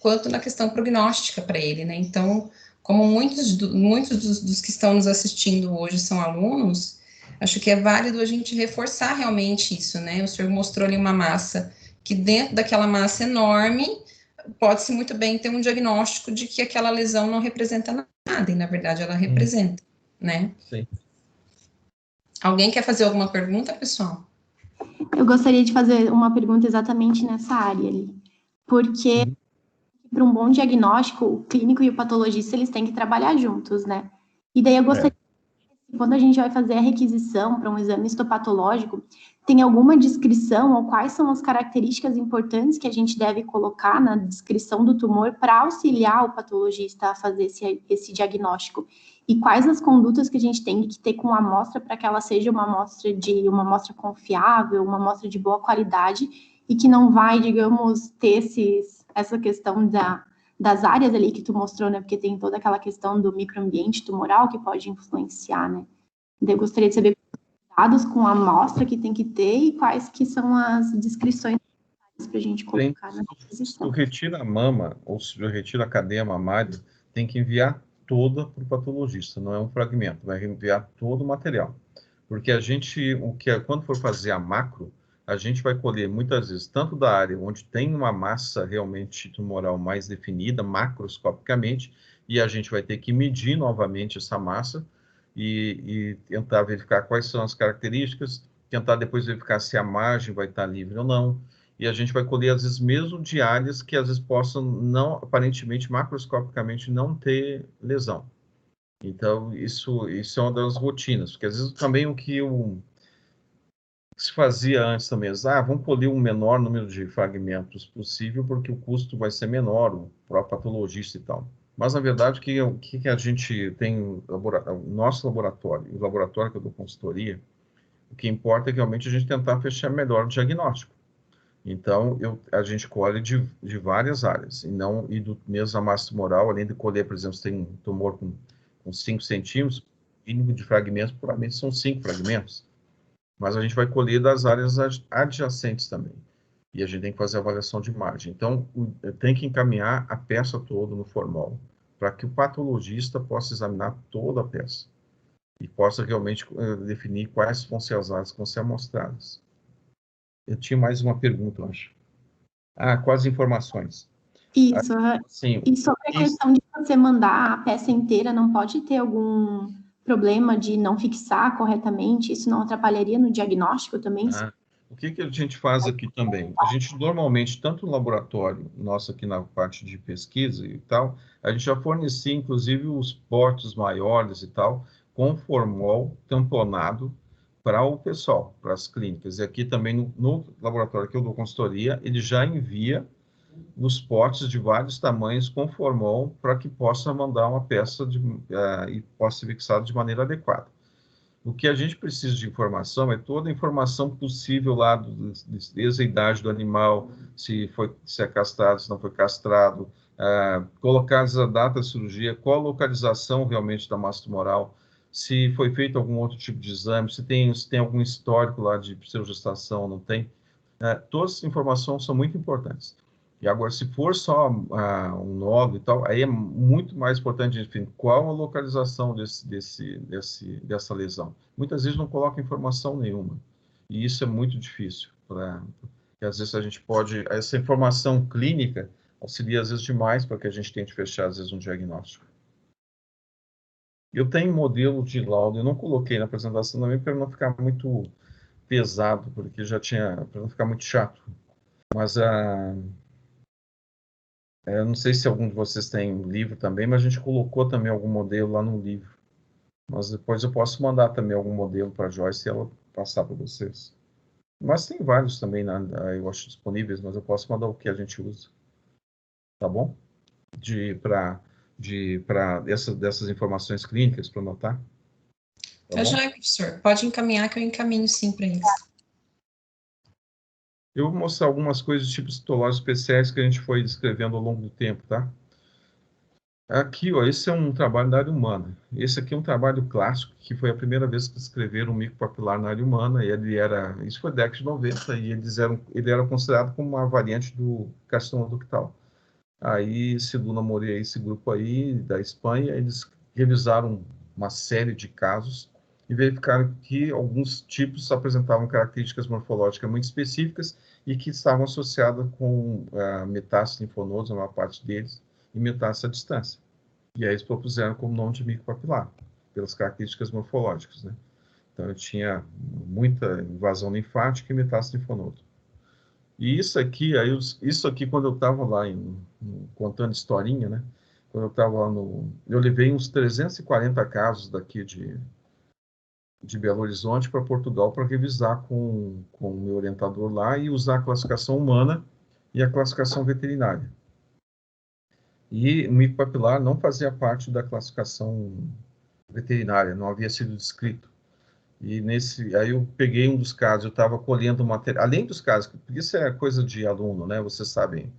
quanto na questão prognóstica para ele, né? Então, como muitos dos que estão nos assistindo hoje são alunos, acho que é válido a gente reforçar realmente isso, né? O senhor mostrou ali uma massa, que dentro daquela massa enorme, pode-se muito bem ter um diagnóstico de que aquela lesão não representa nada, e na verdade ela representa, né? Sim. Alguém quer fazer alguma pergunta, pessoal? Eu gostaria de fazer uma pergunta exatamente nessa área ali, porque para um bom diagnóstico, o clínico e o patologista, eles têm que trabalhar juntos, né? E daí eu gostaria quando a gente vai fazer a requisição para um exame histopatológico, tem alguma descrição ou quais são as características importantes que a gente deve colocar na descrição do tumor para auxiliar o patologista a fazer esse diagnóstico? E quais as condutas que a gente tem que ter com a amostra para que ela seja uma amostra confiável, uma amostra de boa qualidade e que não vai, digamos, ter essa questão das áreas ali que tu mostrou, né? Porque tem toda aquela questão do microambiente tumoral que pode influenciar, né? Eu gostaria de saber dados com a amostra que tem que ter e quais que são as descrições para a gente colocar na requisição. Se tu retira a mama ou se tu retira a cadeia mamária, tem que enviar toda para o patologista, não é um fragmento, vai enviar todo o material. Porque quando for fazer a macro, a gente vai colher muitas vezes tanto da área onde tem uma massa realmente tumoral mais definida, macroscopicamente, e a gente vai ter que medir novamente essa massa e tentar verificar quais são as características, tentar depois verificar se a margem vai estar livre ou não, e a gente vai colher, às vezes, mesmo de áreas que, às vezes, possam, não, aparentemente, macroscopicamente, não ter lesão. Então, isso é uma das rotinas, porque, às vezes, também o que se fazia antes também, vamos colher um menor número de fragmentos possível, porque o custo vai ser menor, o próprio patologista e tal. Mas, na verdade, o que a gente tem, o nosso laboratório, o laboratório que eu dou consultoria, o que importa é que, realmente, a gente tentar fechar melhor o diagnóstico. Então, a gente colhe de várias áreas, e do mesmo a massa tumoral, além de colher, por exemplo, se tem um tumor com 5 centímetros, o mínimo de fragmentos, provavelmente são 5 fragmentos. Mas a gente vai colher das áreas adjacentes também. E a gente tem que fazer a avaliação de margem. Então, tem que encaminhar a peça toda no formol, para que o patologista possa examinar toda a peça e possa realmente definir quais vão ser as áreas que vão ser amostradas. Eu tinha mais uma pergunta, eu acho. Quais informações? Isso. Sim. E sobre a questão de você mandar a peça inteira, não pode ter algum problema de não fixar corretamente? Isso não atrapalharia no diagnóstico também? O que a gente faz aqui também? A gente normalmente, tanto no laboratório, nosso aqui na parte de pesquisa e tal, a gente já fornecia, inclusive, os potes maiores e tal, com formol tamponado para o pessoal, para as clínicas. E aqui também, no laboratório que eu dou consultoria, ele já envia os potes de vários tamanhos com formol para que possa mandar uma peça e possa ser fixado de maneira adequada. O que a gente precisa de informação é toda a informação possível lá, desde a idade do animal, se é castrado, se não foi castrado, colocar a data da cirurgia, qual a localização realmente da massa tumoral, se foi feito algum outro tipo de exame, se tem algum histórico lá de pseudogestação, não tem. Todas as informações são muito importantes. E agora, se for só um nódulo e tal, aí é muito mais importante definir qual a localização dessa lesão. Muitas vezes não coloca informação nenhuma. E isso é muito difícil. Porque às vezes a gente pode... Essa informação clínica auxilia, às vezes, demais para que a gente tente fechar, às vezes, um diagnóstico. Eu tenho um modelo de laudo, eu não coloquei na apresentação também para não ficar muito pesado, porque para não ficar muito chato. Mas eu não sei se algum de vocês tem livro também, mas a gente colocou também algum modelo lá no livro. Mas depois eu posso mandar também algum modelo para a Joyce e ela passar para vocês. Mas tem vários também, eu acho, disponíveis, mas eu posso mandar o que a gente usa. Tá bom? Para dessas informações clínicas, para anotar. Tá joia, professor. Pode encaminhar que eu encaminho sim para eles. Eu vou mostrar algumas coisas de tipos citológicos especiais que a gente foi descrevendo ao longo do tempo, tá? Aqui, ó, esse é um trabalho da área humana. Esse aqui é um trabalho clássico, que foi a primeira vez que descreveram um micopapilar na área humana, e isso foi década de 90, e ele era considerado como uma variante do carcinoma ductal. Aí, segundo a Moreira, esse grupo aí, da Espanha, eles revisaram uma série de casos e verificaram que alguns tipos apresentavam características morfológicas muito específicas e que estavam associadas com metástase linfonodos, a maior parte deles, e metástase à distância. E aí eles propuseram como nome de micopapilar, pelas características morfológicas, né? Então, eu tinha muita invasão linfática e metástase linfonodo. E isso aqui, quando eu estava lá contando historinha, né? Quando eu estava lá eu levei uns 340 casos daqui de Belo Horizonte para Portugal para revisar com o meu orientador lá e usar a classificação humana e a classificação veterinária. E o micopapilar não fazia parte da classificação veterinária, não havia sido descrito. E aí eu peguei um dos casos, eu estava colhendo material, além dos casos, porque isso é coisa de aluno, né? Vocês sabem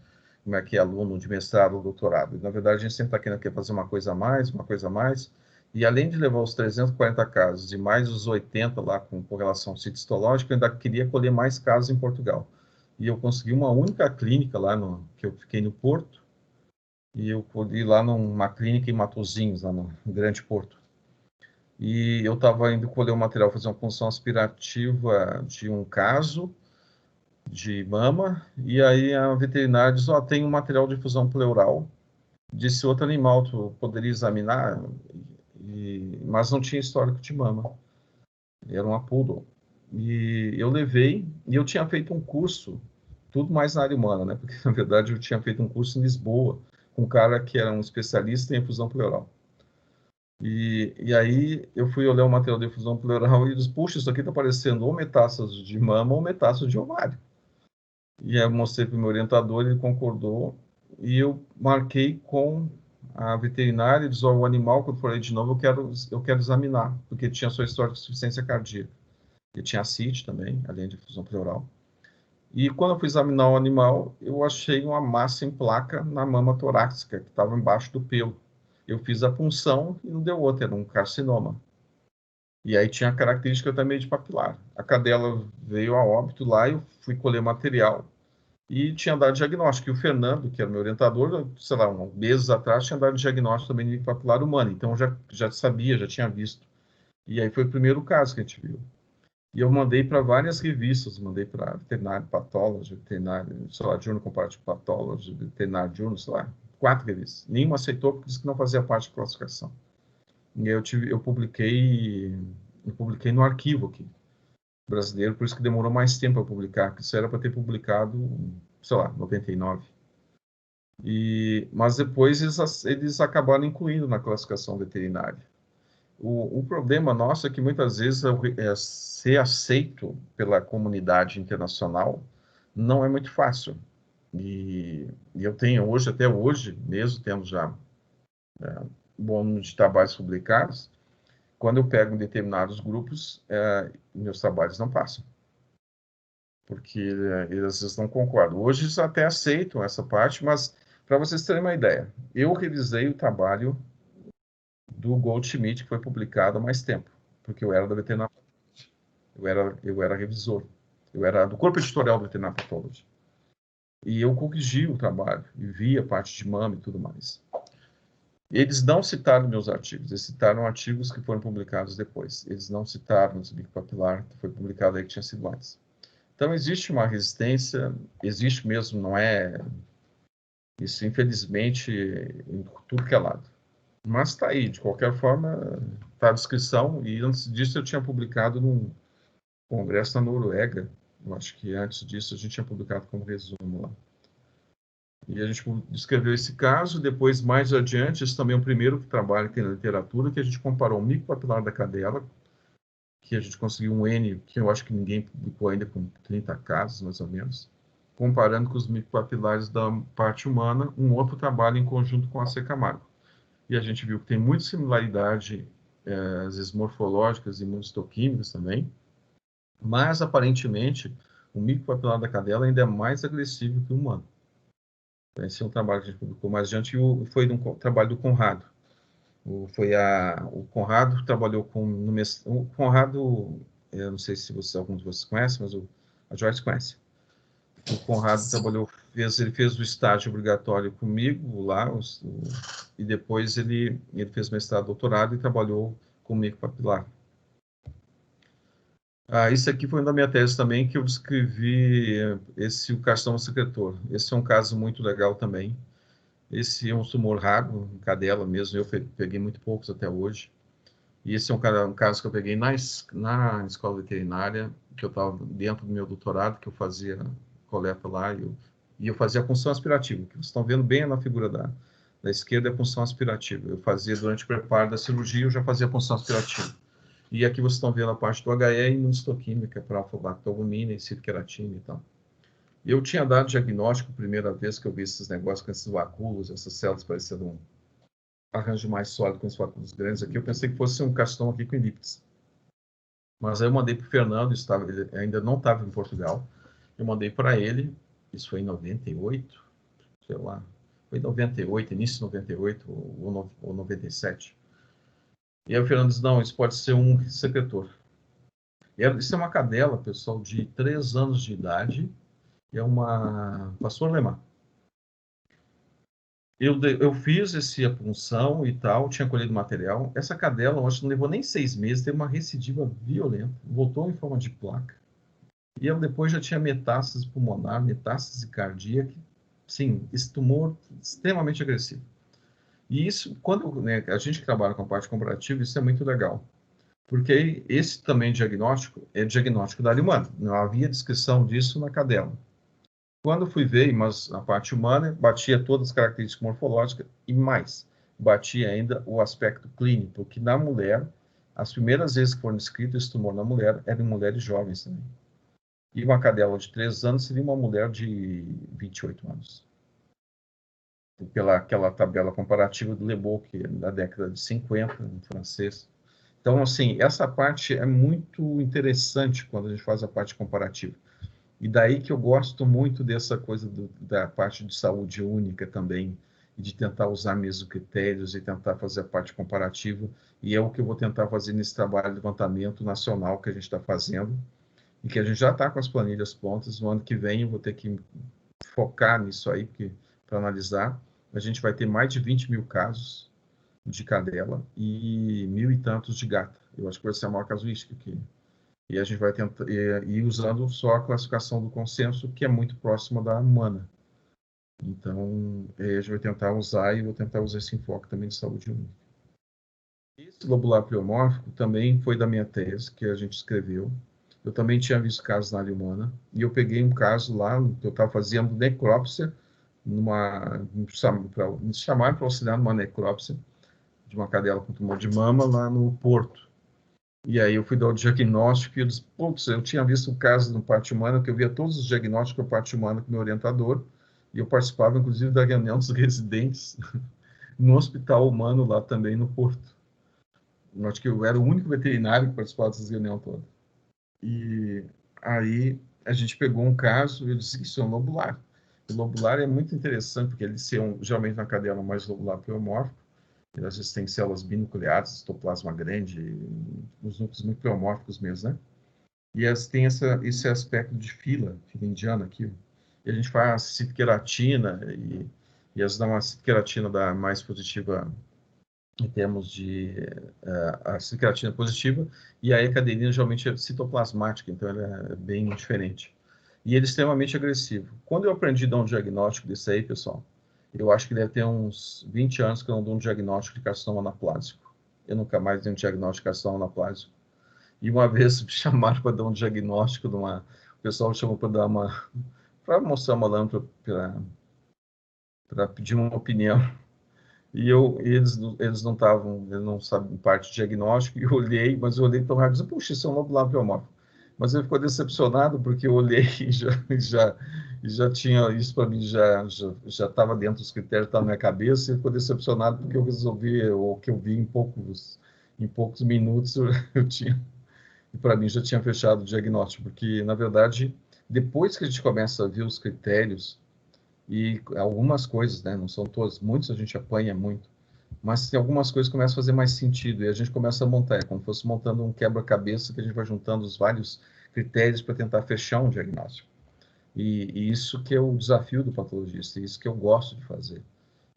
como é que é aluno de mestrado ou doutorado. Na verdade, a gente sempre está querendo fazer uma coisa a mais, uma coisa a mais. E além de levar os 340 casos e mais os 80 lá com correlação citostológica, eu ainda queria colher mais casos em Portugal. E eu consegui uma única clínica lá, que eu fiquei no Porto, e eu colhi lá numa clínica em Matosinhos, lá no Grande Porto. E eu estava indo colher o material, fazer uma punção aspirativa de um caso de mama, e aí a veterinária diz, tem um material de fusão pleural, disse outro animal, tu poderia examinar, mas não tinha histórico de mama, era uma poodle. E eu levei, e eu tinha feito um curso, tudo mais na área humana, né? Porque na verdade eu tinha feito um curso em Lisboa, com um cara que era um especialista em fusão pleural. E aí eu fui olhar o material de fusão pleural e disse, puxa, isso aqui está parecendo ou metástase de mama ou metástase de ovário. E aí eu mostrei para o meu orientador, ele concordou, e eu marquei com a veterinária e disse, o animal, quando for aí de novo, eu quero examinar, porque tinha sua história de insuficiência cardíaca. E tinha CIT também, além de fusão pleural. E quando eu fui examinar o animal, eu achei uma massa em placa na mama torácica, que estava embaixo do pelo. Eu fiz a punção e não deu outra, era um carcinoma. E aí tinha a característica também de papilar. A cadela veio a óbito lá, eu fui colher material e tinha dado diagnóstico. E o Fernando, que era meu orientador, sei lá, meses atrás, tinha dado diagnóstico também de papilar humano. Então eu já sabia, já tinha visto. E aí foi o primeiro caso que a gente viu. E eu mandei para várias revistas, mandei para Veterinário Pathology, Veterinário, sei lá, Journal Comparative Pathology, Veterinário Journal, sei lá, 4 revistas. Nenhuma aceitou porque disse que não fazia parte da classificação. E aí eu publiquei no arquivo aqui, brasileiro, por isso que demorou mais tempo a publicar, porque isso era para ter publicado, sei lá, 99. Mas depois eles acabaram incluindo na classificação veterinária. O problema nosso é que muitas vezes ser aceito pela comunidade internacional não é muito fácil. E eu tenho hoje, até hoje, mesmo tendo já bom número de trabalhos publicados, quando eu pego em determinados grupos, meus trabalhos não passam. Porque eles às vezes não concordam. Hoje eles até aceitam essa parte, mas para vocês terem uma ideia, eu revisei o trabalho do Goldschmidt, que foi publicado há mais tempo, porque eu era da Veterinária Pathology. Eu era revisor. Eu era do corpo editorial da Veterinária Pathology. E eu corrigi o trabalho, e vi a parte de mama e tudo mais. Eles não citaram meus artigos, eles citaram artigos que foram publicados depois. Eles não citaram o bicopapilar, que foi publicado aí, que tinha sido antes. Então, existe uma resistência, existe mesmo, não é... Isso, infelizmente, em tudo que é lado. Mas está aí, de qualquer forma, está a descrição, e antes disso eu tinha publicado num congresso na Noruega, eu acho que antes disso a gente tinha publicado como resumo lá. E a gente descreveu esse caso, depois, mais adiante, esse também é o primeiro trabalho que tem na literatura, que a gente comparou o micopapilar da cadela, que a gente conseguiu um N, que eu acho que ninguém publicou ainda, com 30 casos, mais ou menos, comparando com os micopapilares da parte humana, um outro trabalho em conjunto com a C. Camargo. E a gente viu que tem muita similaridade, às vezes morfológicas e imunohistoquímicas também, mas aparentemente o micopapilar da cadela ainda é mais agressivo que o humano. Esse é um trabalho que a gente publicou mais adiante, e foi um trabalho do Conrado. O Conrado trabalhou o Conrado, eu não sei se alguns de vocês conhecem, mas a Joyce conhece. O Conrado trabalhou, ele fez o estágio obrigatório comigo lá, e depois ele fez mestrado, doutorado e trabalhou com micopapilar. Isso aqui foi uma da minha tese também, que eu descrevi o carcinoma secretor. Esse é um caso muito legal também. Esse é um tumor raro, em cadela mesmo, eu peguei muito poucos até hoje. E esse é um caso que eu peguei na escola veterinária, que eu estava dentro do meu doutorado, que eu fazia coleta lá, e eu fazia a punção aspirativa, que vocês estão vendo bem na figura da esquerda, é a punção aspirativa. Eu fazia durante o preparo da cirurgia, eu já fazia a punção aspirativa. E aqui vocês estão vendo a parte do HE e imunistoquímica para alfa-lactalbumina e cifoqueratina e tal. Eu tinha dado diagnóstico a primeira vez que eu vi esses negócios com esses vacúolos, essas células parecendo um arranjo mais sólido com os vacúolos grandes aqui. Eu pensei que fosse um carcinoma aqui com elipse. Mas aí eu mandei para o Fernando, ele ainda não estava em Portugal. Eu mandei para ele, isso foi em 98, sei lá, foi em 98, início de 98 ou 97. E aí o Fernando disse, não, isso pode ser um secretor. Isso é uma cadela, pessoal, de 3 anos de idade, e é uma pastor alemã. Eu fiz essa punção e tal, tinha colhido material. Essa cadela, eu acho que não levou nem 6 meses, teve uma recidiva violenta, voltou em forma de placa. E ela depois já tinha metástase pulmonar, metástase cardíaca. Sim, esse tumor extremamente agressivo. E isso, quando a gente trabalha com a parte comparativa, isso é muito legal. Porque esse também diagnóstico é diagnóstico da área humana. Não havia descrição disso na cadela. Quando fui ver, mas na parte humana, batia todas as características morfológicas e mais, batia ainda o aspecto clínico, porque na mulher, as primeiras vezes que foram descritos esse tumor na mulher, eram mulheres jovens também. E uma cadela de 3 anos seria uma mulher de 28 anos. Pela aquela tabela comparativa do Leboeuf, que é da década de 50, em francês. Então, assim, essa parte é muito interessante quando a gente faz a parte comparativa. E daí que eu gosto muito dessa coisa da parte de saúde única também, e de tentar usar mesmo critérios e tentar fazer a parte comparativa. E é o que eu vou tentar fazer nesse trabalho de levantamento nacional que a gente está fazendo, e que a gente já está com as planilhas prontas. No ano que vem eu vou ter que focar nisso aí, para analisar. A gente vai ter mais de 20 mil casos de cadela e 1.000 e tantos de gata. Eu acho que vai ser a maior casuística aqui. E a gente vai tentar ir usando só a classificação do consenso, que é muito próxima da humana. Então, a gente vai tentar usar, e vou tentar usar esse enfoque também de saúde única. Esse lobular pleomórfico também foi da minha tese, que a gente escreveu. Eu também tinha visto casos na área humana, e eu peguei um caso lá, que eu estava fazendo necrópsia, me chamaram para auxiliar numa necrópsia de uma cadela com tumor de mama lá no Porto. E aí eu fui dar o diagnóstico e eu disse, putz, eu tinha visto um caso no parte humana, que eu via todos os diagnósticos da parte humana com meu orientador, e eu participava, inclusive, da reunião dos residentes no hospital humano lá também no Porto. Eu acho que eu era o único veterinário que participava dessas reuniões todas. E aí a gente pegou um caso e eu disse que isso é um lobular. O lobular é muito interessante, porque ele geralmente na cadela mais lobular pleomórfico, às vezes tem células binucleadas, citoplasma grande, os núcleos muito pleomórficos mesmo, né? E tem esse aspecto de fila indiana aqui. E a gente faz cifoqueratina, e as dá uma cifoqueratina da mais positiva em termos de a cifoqueratina positiva, e aí a cadeirina geralmente é citoplasmática, então ela é bem diferente. E ele é extremamente agressivo. Quando eu aprendi a dar um diagnóstico desse aí, pessoal, eu acho que deve ter uns 20 anos que eu não dou um diagnóstico de carcinoma anaplásico. Eu nunca mais dei um diagnóstico de carcinoma anaplásico. E uma vez me chamaram para dar um diagnóstico o pessoal me chamou para mostrar uma lâmpada, para pedir uma opinião. E eles não sabem parte de diagnóstico, e eu olhei, mas eu olhei tão rápido, e disse, puxa, isso é um lobular pleomórfico. Mas ele ficou decepcionado, porque eu olhei e já tinha, isso para mim já estava dentro dos critérios, estava na minha cabeça, e ele ficou decepcionado porque eu resolvi, o que eu vi em poucos minutos, eu tinha, e para mim já tinha fechado o diagnóstico, porque, na verdade, depois que a gente começa a ver os critérios, e algumas coisas, né, não são todas, muitos a gente apanha muito, mas tem algumas coisas que começam a fazer mais sentido, e a gente começa a montar, é como se fosse montando um quebra-cabeça, que a gente vai juntando os vários critérios para tentar fechar um diagnóstico. E isso que é o desafio do patologista, isso que eu gosto de fazer.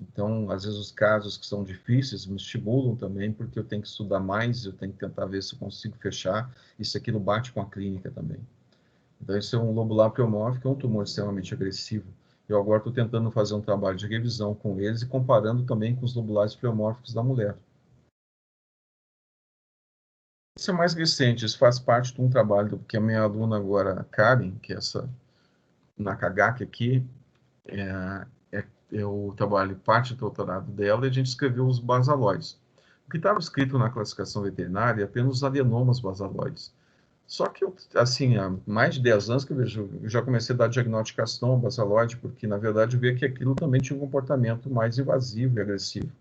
Então, às vezes, os casos que são difíceis me estimulam também, porque eu tenho que estudar mais, eu tenho que tentar ver se eu consigo fechar, e se aquilo bate com a clínica também. Então, esse é um lobular pleomórfico, é um tumor extremamente agressivo. Eu agora estou tentando fazer um trabalho de revisão com eles e comparando também com os lobulares pleomórficos da mulher. Isso é mais recente, isso faz parte de um trabalho que a minha aluna agora, a Karen, que é essa Nakagaki aqui, eu trabalho parte do doutorado dela, e a gente escreveu os basaloides. O que estava escrito na classificação veterinária é apenas os adenomas basaloides. Só que, assim, há mais de 10 anos que eu já comecei a dar diagnosticação ao basaloide, porque, na verdade, eu via que aquilo também tinha um comportamento mais invasivo e agressivo.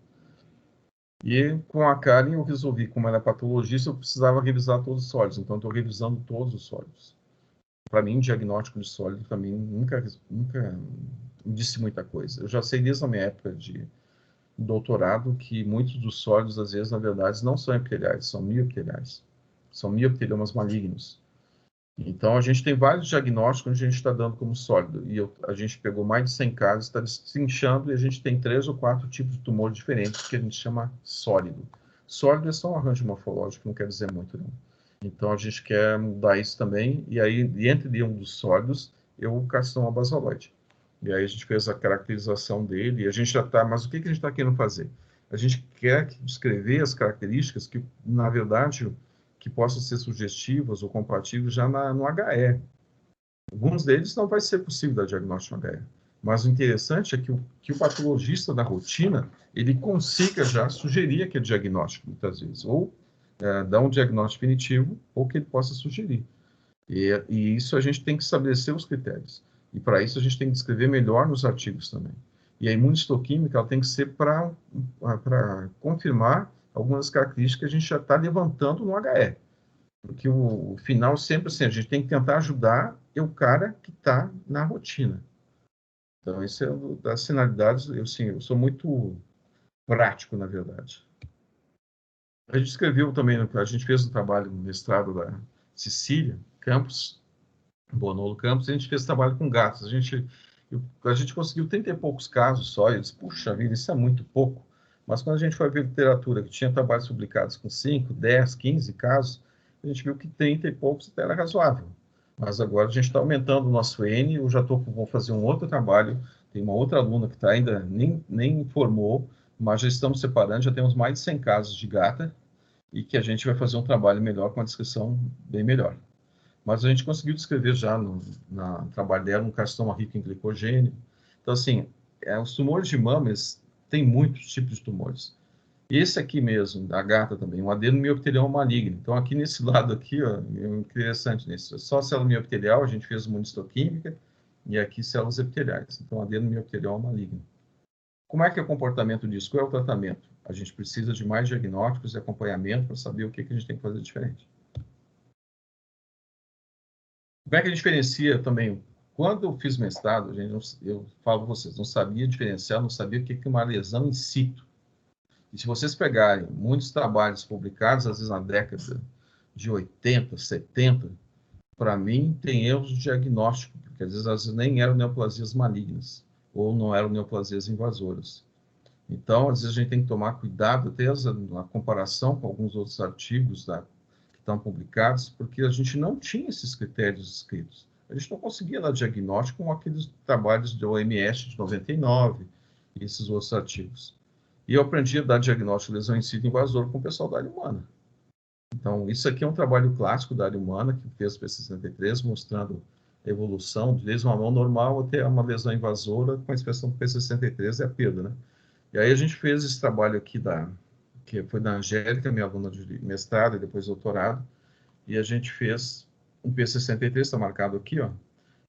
E com a Karen eu resolvi, como ela é patologista, eu precisava revisar todos os sólidos, então estou revisando todos os sólidos. Para mim, diagnóstico de sólido também nunca me disse muita coisa. Eu já sei desde a minha época de doutorado que muitos dos sólidos, às vezes, na verdade, não são epiteliais, são miopiteliais. São miopiteliomas malignos. Então, a gente tem vários diagnósticos onde a gente está dando como sólido. E a gente pegou mais de 100 casos, está destrinchando, e a gente tem 3 ou 4 tipos de tumor diferentes que a gente chama sólido. Sólido é só um arranjo morfológico, não quer dizer muito, não. Então, a gente quer mudar isso também. E aí, entre um dos sólidos, o carcinoma basaloide. E aí, a gente fez a caracterização dele, e a gente já está... Mas o que a gente está querendo fazer? A gente quer descrever as características que, na verdade, que possam ser sugestivas ou compatíveis já no HE. Alguns deles não vai ser possível dar diagnóstico no HE. Mas o interessante é que o patologista da rotina, ele consiga já sugerir aquele diagnóstico, muitas vezes. Ou dar um diagnóstico definitivo, ou que ele possa sugerir. E isso a gente tem que estabelecer os critérios. E para isso a gente tem que descrever melhor nos artigos também. E a imunistoquímica ela tem que ser para confirmar algumas características que a gente já está levantando no HE. Porque o final sempre assim, a gente tem que tentar ajudar o cara que está na rotina. Então, isso é das finalidades, eu sou muito prático, na verdade. A gente escreveu também, a gente fez um trabalho no mestrado da Cecília Campos, Bonolo Campos, e a gente fez trabalho com gatos. A gente conseguiu 30 e poucos casos só, e eu disse, puxa vida, isso é muito pouco. Mas quando a gente foi ver literatura, que tinha trabalhos publicados com 5, 10, 15 casos, a gente viu que 30 e poucos até era razoável. Mas agora a gente está aumentando o nosso N, eu já vou fazer um outro trabalho, tem uma outra aluna que ainda nem formou, mas já estamos separando, já temos mais de 100 casos de gata, e que a gente vai fazer um trabalho melhor, com uma descrição bem melhor. Mas a gente conseguiu descrever já no trabalho dela um carcinoma rico em glicogênio. Então, assim, os tumores de mama, tem muitos tipos de tumores. Esse aqui mesmo, da gata também, um adenomioptelioma maligno. Então, aqui nesse lado aqui, ó, é interessante nisso. Só célula mioptelial, a gente fez uma imunistoquímica, e aqui células epiteliais. Então, adenomioptelioma maligno. Como é que é o comportamento disso? Qual é o tratamento? A gente precisa de mais diagnósticos e acompanhamento para saber o que a gente tem que fazer diferente. Como é que a gente diferencia também? Quando eu fiz mestrado, eu falo para vocês, não sabia diferenciar, não sabia o que é uma lesão in situ. E se vocês pegarem muitos trabalhos publicados, às vezes na década de 80, 70, para mim tem erros de diagnóstico, porque às vezes nem eram neoplasias malignas, ou não eram neoplasias invasoras. Então, às vezes a gente tem que tomar cuidado, até na comparação com alguns outros artigos que estão publicados, porque a gente não tinha esses critérios escritos. A gente não conseguia dar diagnóstico com aqueles trabalhos do OMS de 99 e esses outros artigos. E eu aprendi a dar diagnóstico de lesão in situ invasora com o pessoal da área humana. Então, isso aqui é um trabalho clássico da área humana, que fez o P63, mostrando a evolução desde uma mão normal até uma lesão invasora, com a expressão do P63 e a perda, né? E aí a gente fez esse trabalho aqui que foi da Angélica, minha aluna de mestrado e depois doutorado, e a gente fez um P63, está marcado aqui, ó.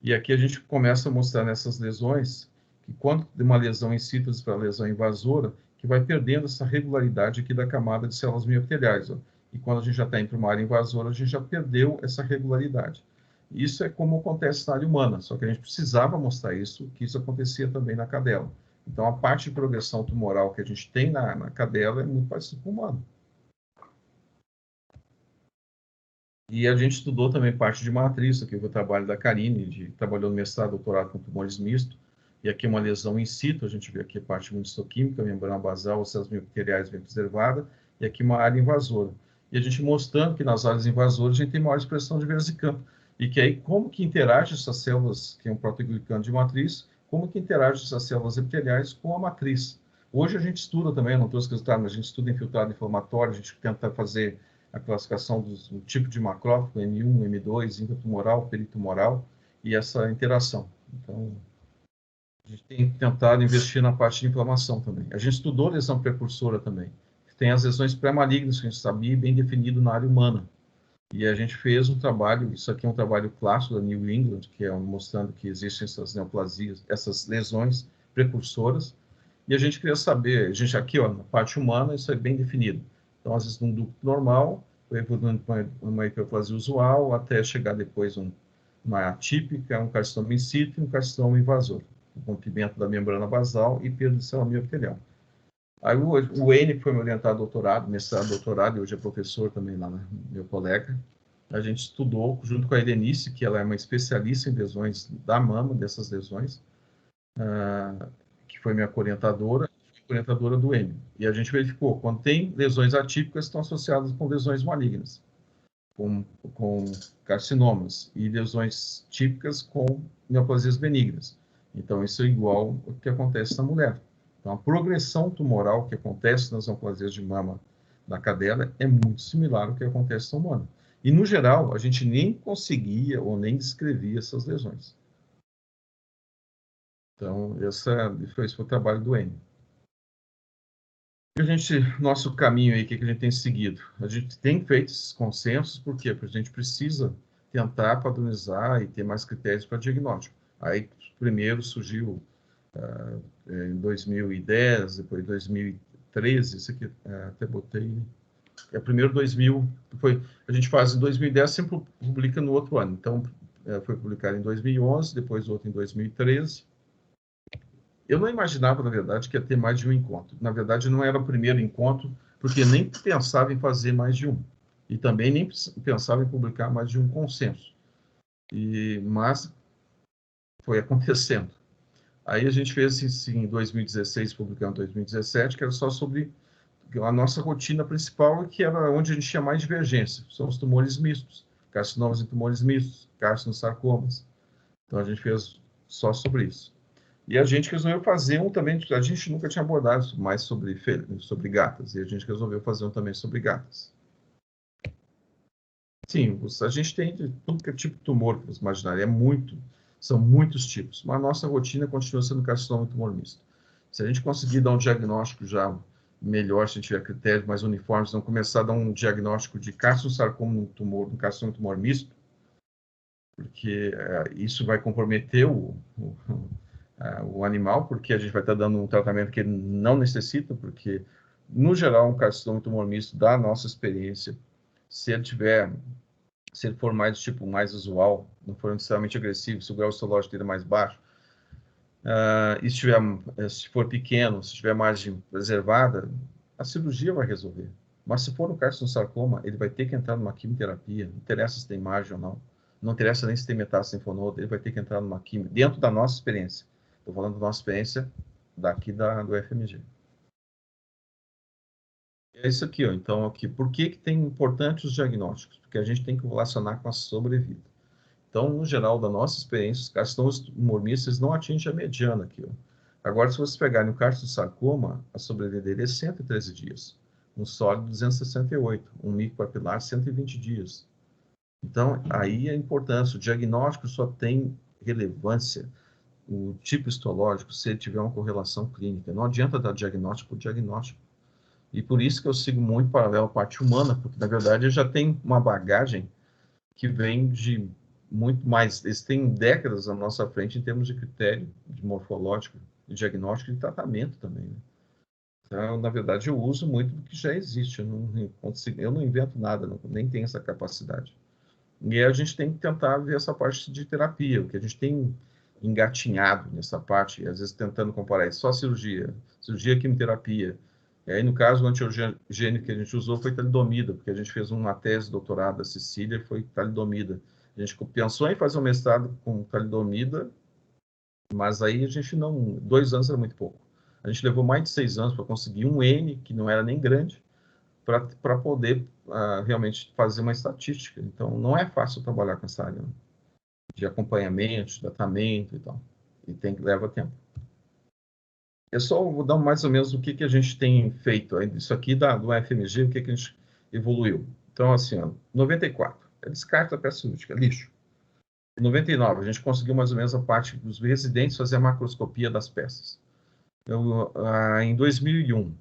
E aqui a gente começa a mostrar nessas lesões, que quando de uma lesão in situ para lesão invasora, que vai perdendo essa regularidade aqui da camada de células miopteliais, ó. E quando a gente já está indo para uma área invasora, a gente já perdeu essa regularidade. Isso é como acontece na área humana, só que a gente precisava mostrar isso, que isso acontecia também na cadela. Então, a parte de progressão tumoral que a gente tem na cadela é muito parecida com o humano. E a gente estudou também parte de matriz, aqui o trabalho da Karine, trabalhou no mestrado, doutorado com tumores mistos, e aqui uma lesão in situ, a gente vê aqui a parte imunistoquímica, membrana basal, células miopteliais bem preservada, e aqui uma área invasora. E a gente mostrando que nas áreas invasoras a gente tem maior expressão de versicampo, e que aí como que interage essas células, que é um proteoglicano de matriz, como que interage essas células epiteliais com a matriz. Hoje a gente estuda também, não trouxe resultado, mas a gente estuda infiltrado inflamatório, a gente tenta fazer a classificação do tipo de macrófago, M1, M2, intratumoral, peritumoral, e essa interação. Então, a gente tem tentado investir na parte de inflamação também. A gente estudou lesão precursora também. tem as lesões pré-malignas, que a gente sabia, bem definido na área humana. E a gente fez um trabalho, isso aqui é um trabalho clássico da New England, que é mostrando que existem essas neoplasias, essas lesões precursoras, e a gente queria saber, a gente aqui, ó, na parte humana, isso é bem definido. Então, às vezes, num ducto normal, vai evoluindo para uma hiperplasia usual, até chegar depois uma atípica, um carcinoma in situ e um carcinoma invasor, com rompimento da membrana basal e perda de célula miofilial. Aí o N, que foi meu orientado doutorado, mestrado, doutorado, e hoje é professor também lá, né, meu colega, a gente estudou junto com a Helenice, que ela é uma especialista em lesões da mama, dessas lesões, que foi minha orientadora do N. E a gente verificou, quando tem lesões atípicas, estão associadas com lesões malignas, com carcinomas, e lesões típicas com neoplasias benignas. Então, isso é igual ao que acontece na mulher. Então, a progressão tumoral que acontece nas neoplasias de mama da cadela é muito similar ao que acontece na humana. E, no geral, a gente nem conseguia ou nem descrevia essas lesões. Então, esse foi o trabalho do N. Nosso caminho aí, o que a gente tem seguido? A gente tem feito esses consensos, por quê? Porque a gente precisa tentar padronizar e ter mais critérios para diagnóstico. Aí, primeiro surgiu em 2010, depois 2013, isso aqui até botei, primeiro 2000, a gente faz em 2010, sempre publica no outro ano, então foi publicado em 2011, depois outro em 2013. Eu não imaginava, na verdade, que ia ter mais de um encontro. Na verdade, não era o primeiro encontro, porque nem pensava em fazer mais de um. E também nem pensava em publicar mais de um consenso. Mas foi acontecendo. Aí a gente fez isso em 2016, publicando em 2017, que era só sobre a nossa rotina principal, que era onde a gente tinha mais divergência. São os tumores mistos, carcinomas em tumores mistos, carcinosarcomas. Então a gente fez só sobre isso. E a gente resolveu fazer um também, a gente nunca tinha abordado mais sobre gatas, e a gente resolveu fazer um também sobre gatas. Sim, a gente tem tudo que é tipo de tumor, para você imaginar, são muitos tipos, mas a nossa rotina continua sendo carcinoma e tumor misto. Se a gente conseguir dar um diagnóstico já melhor, se a gente tiver critérios mais uniformes, não começar a dar um diagnóstico de carcinosarcoma no tumor, no carcinoma e tumor misto, porque isso vai comprometer o animal, porque a gente vai estar dando um tratamento que ele não necessita, porque, no geral, um carcinoma e tumor misto, da nossa experiência, se ele for mais tipo mais usual, não for necessariamente agressivo, se o grau histológico dele é mais baixo, e se for pequeno, se tiver margem preservada, a cirurgia vai resolver. Mas se for um carcinosarcoma, ele vai ter que entrar numa quimioterapia, não interessa se tem margem ou não, não interessa nem se tem metástase linfonodo, ele vai ter que entrar numa quimio, dentro da nossa experiência. Estou falando da nossa experiência daqui do FMG. É isso aqui, ó. Então, aqui, por que tem importantes os diagnósticos? Porque a gente tem que relacionar com a sobrevida. Então, no geral, da nossa experiência, os carcinomas tumormistas não atingem a mediana aqui, ó. Agora, se vocês pegarem o carcinosarcoma, a sobrevida dele é 113 dias. Um sólido, 268. Um micropapilar, 120 dias. Então, aí a importância. O diagnóstico só tem relevância, o tipo histológico, se ele tiver uma correlação clínica. Não adianta dar diagnóstico por diagnóstico. E por isso que eu sigo muito paralelo à parte humana, porque, na verdade, eu já tenho uma bagagem que vem de muito mais. Eles têm décadas à nossa frente em termos de critério de morfológico, de diagnóstico e de tratamento também. Né? Então, na verdade, eu uso muito do que já existe. Eu não invento nada, nem tenho essa capacidade. E a gente tem que tentar ver essa parte de terapia, o que a gente tem engatinhado nessa parte, às vezes tentando comparar isso, só cirurgia, quimioterapia. E aí, no caso, o antiogênico que a gente usou foi talidomida, porque a gente fez uma tese de doutorado da Cecília, foi talidomida. A gente pensou em fazer um mestrado com talidomida, mas aí a gente não... 2 anos era muito pouco. A gente levou mais de 6 anos para conseguir um N, que não era nem grande, para poder realmente fazer uma estatística. Então, não é fácil trabalhar com essa área, né? De acompanhamento, de tratamento e tal. E leva tempo. Eu só vou dar mais ou menos o que a gente tem feito. Isso aqui do FMG, o que a gente evoluiu. Então, assim, ó, 94, é descarte da peça cirúrgica, lixo. Em 99, a gente conseguiu mais ou menos a parte dos residentes fazer a macroscopia das peças. Em 2001,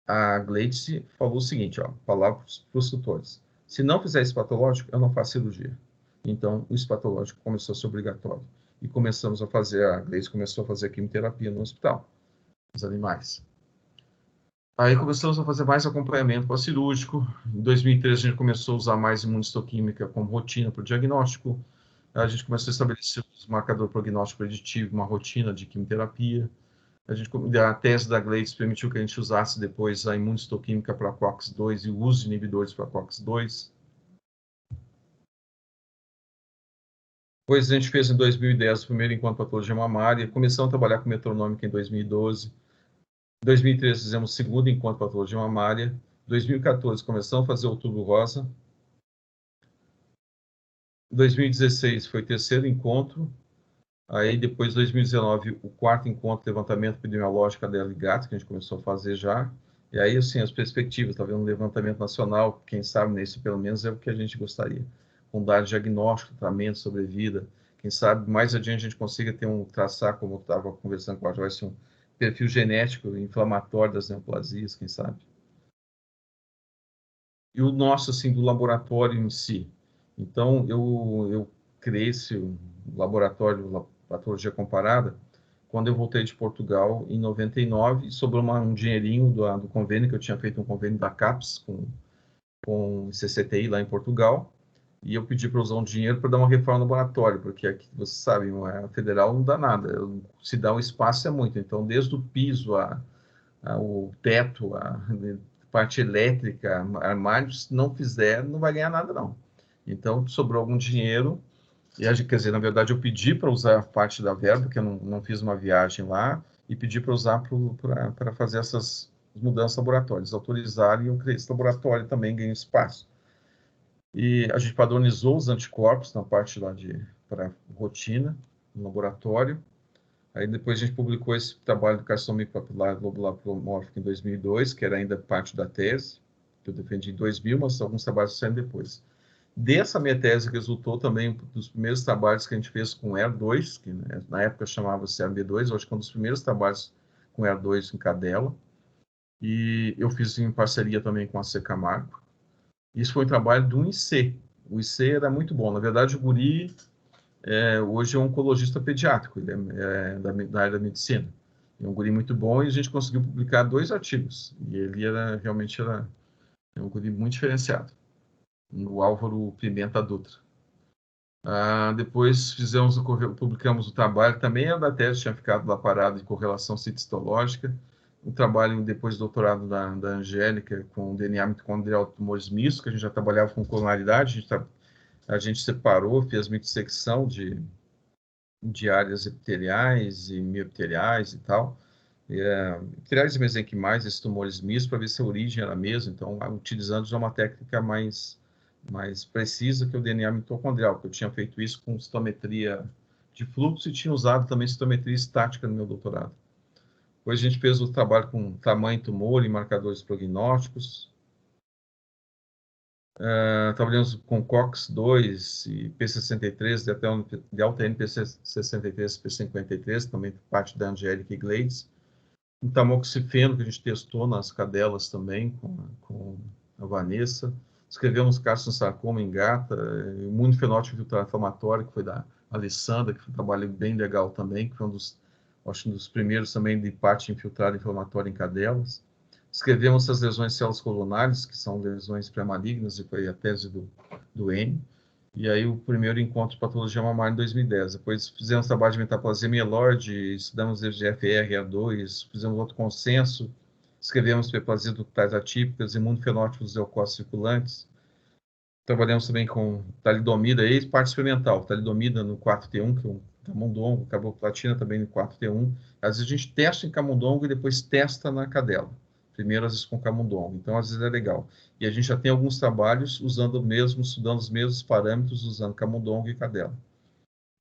a Gleice falou o seguinte, ó, palavras para os tutores. Se não fizer esse patológico, eu não faço cirurgia. Então, o patológico começou a ser obrigatório. E começamos a fazer, a Gleice começou a fazer quimioterapia no hospital, os animais. Aí começamos a fazer mais acompanhamento pós-cirúrgico. Em 2013, a gente começou a usar mais imunistoquímica como rotina para o diagnóstico. A gente começou a estabelecer um marcador prognóstico preditivo, uma rotina de quimioterapia. A tese da Gleice permitiu que a gente usasse depois a imunistoquímica para COX-2 e o uso de inibidores para COX-2. Depois a gente fez em 2010 o primeiro encontro de patologia mamária, começamos a trabalhar com metronômica em 2012. Em 2013 fizemos o segundo encontro de patologia mamária. Em 2014 começamos a fazer Outubro Rosa. Em 2016 foi o terceiro encontro. Aí depois, em 2019, o quarto encontro de levantamento epidemiológico da gato, que a gente começou a fazer já. E aí, assim, as perspectivas, tá vendo um levantamento nacional, quem sabe nesse pelo menos é o que a gente gostaria. Com dados diagnóstico, tratamento, sobrevida. Quem sabe mais adiante a gente consiga ter traçar, como eu estava conversando com a Joyce, um perfil genético inflamatório das neoplasias, quem sabe. E o nosso, assim, do laboratório em si. Então, eu criei esse laboratório, patologia comparada, quando eu voltei de Portugal em 99, e sobrou um dinheirinho do convênio, que eu tinha feito um convênio da CAPES com o CCTI lá em Portugal, e eu pedi para usar um dinheiro para dar uma reforma no laboratório, porque aqui, você sabe, a federal não dá nada, se dá um espaço é muito, então desde o piso, o teto, a parte elétrica, armários, se não fizer, não vai ganhar nada não. Então, sobrou algum dinheiro, e, quer dizer, na verdade, eu pedi para usar parte da verba, porque eu não fiz uma viagem lá, e pedi para usar para fazer essas mudanças laboratórias. Autorizaram e eu criei esse laboratório também, ganhei espaço. E a gente padronizou os anticorpos na parte lá para rotina, no laboratório. Aí depois a gente publicou esse trabalho do carcinoma papilar globular pleomórfico em 2002, que era ainda parte da tese, que eu defendi em 2000, mas alguns trabalhos saíram depois. Dessa minha tese resultou também dos primeiros trabalhos que a gente fez com ER2, que na época chamava-se RB2, eu acho que é um dos primeiros trabalhos com ER2 em cadela, e eu fiz em parceria também com a C. Camargo. Isso foi um trabalho do IC. O IC era muito bom. Na verdade, o guri hoje é um oncologista pediátrico, ele é da área da medicina. É um guri muito bom e a gente conseguiu publicar 2 artigos. E ele realmente era um guri muito diferenciado. O Álvaro Pimenta Dutra. Depois publicamos o trabalho, também é da tese, tinha ficado lá parado de correlação citostológica. O trabalho depois do doutorado da Angélica com DNA mitocondrial de tumores mistos, que a gente já trabalhava com clonalidade, a gente separou, fez mixsecção de áreas epiteliais e miopiteliais e tal. Epiteliais e mesenquimais, esses tumores mistos, para ver se a origem era a mesma, então utilizando já uma técnica mais precisa que o DNA mitocondrial, que eu tinha feito isso com citometria de fluxo e tinha usado também citometria estática no meu doutorado. Depois a gente fez o trabalho com tamanho tumor e marcadores prognósticos. Trabalhamos com COX-2 e P63, de alta NP63 P53, também parte da Angélica e Gleides. Um tamoxifeno que a gente testou nas cadelas também, com a Vanessa. Escrevemos carcinosarcoma em gata, imunofenótipo inflamatório, que foi da Alessandra, que foi um trabalho bem legal também, que foi um dos primeiros também de parte infiltrada inflamatória em cadelas. Escrevemos as lesões células coronárias, que são lesões pré-malignas, e foi a tese do N. E aí o primeiro encontro de patologia mamária em 2010. Depois fizemos trabalho de metaplasia mieloide, estudamos FGFR-A2, fizemos outro consenso, escrevemos hiperplasia ductais atípicas, imunofenótipos dos leucócitos circulantes. Trabalhamos também com talidomida e parte experimental, talidomida no 4T1, que é um camundongo, carboplatina também no 4T1. Às vezes a gente testa em camundongo e depois testa na cadela. Primeiro, às vezes, com camundongo. Então, às vezes é legal. E a gente já tem alguns trabalhos estudando os mesmos parâmetros, usando camundongo e cadela.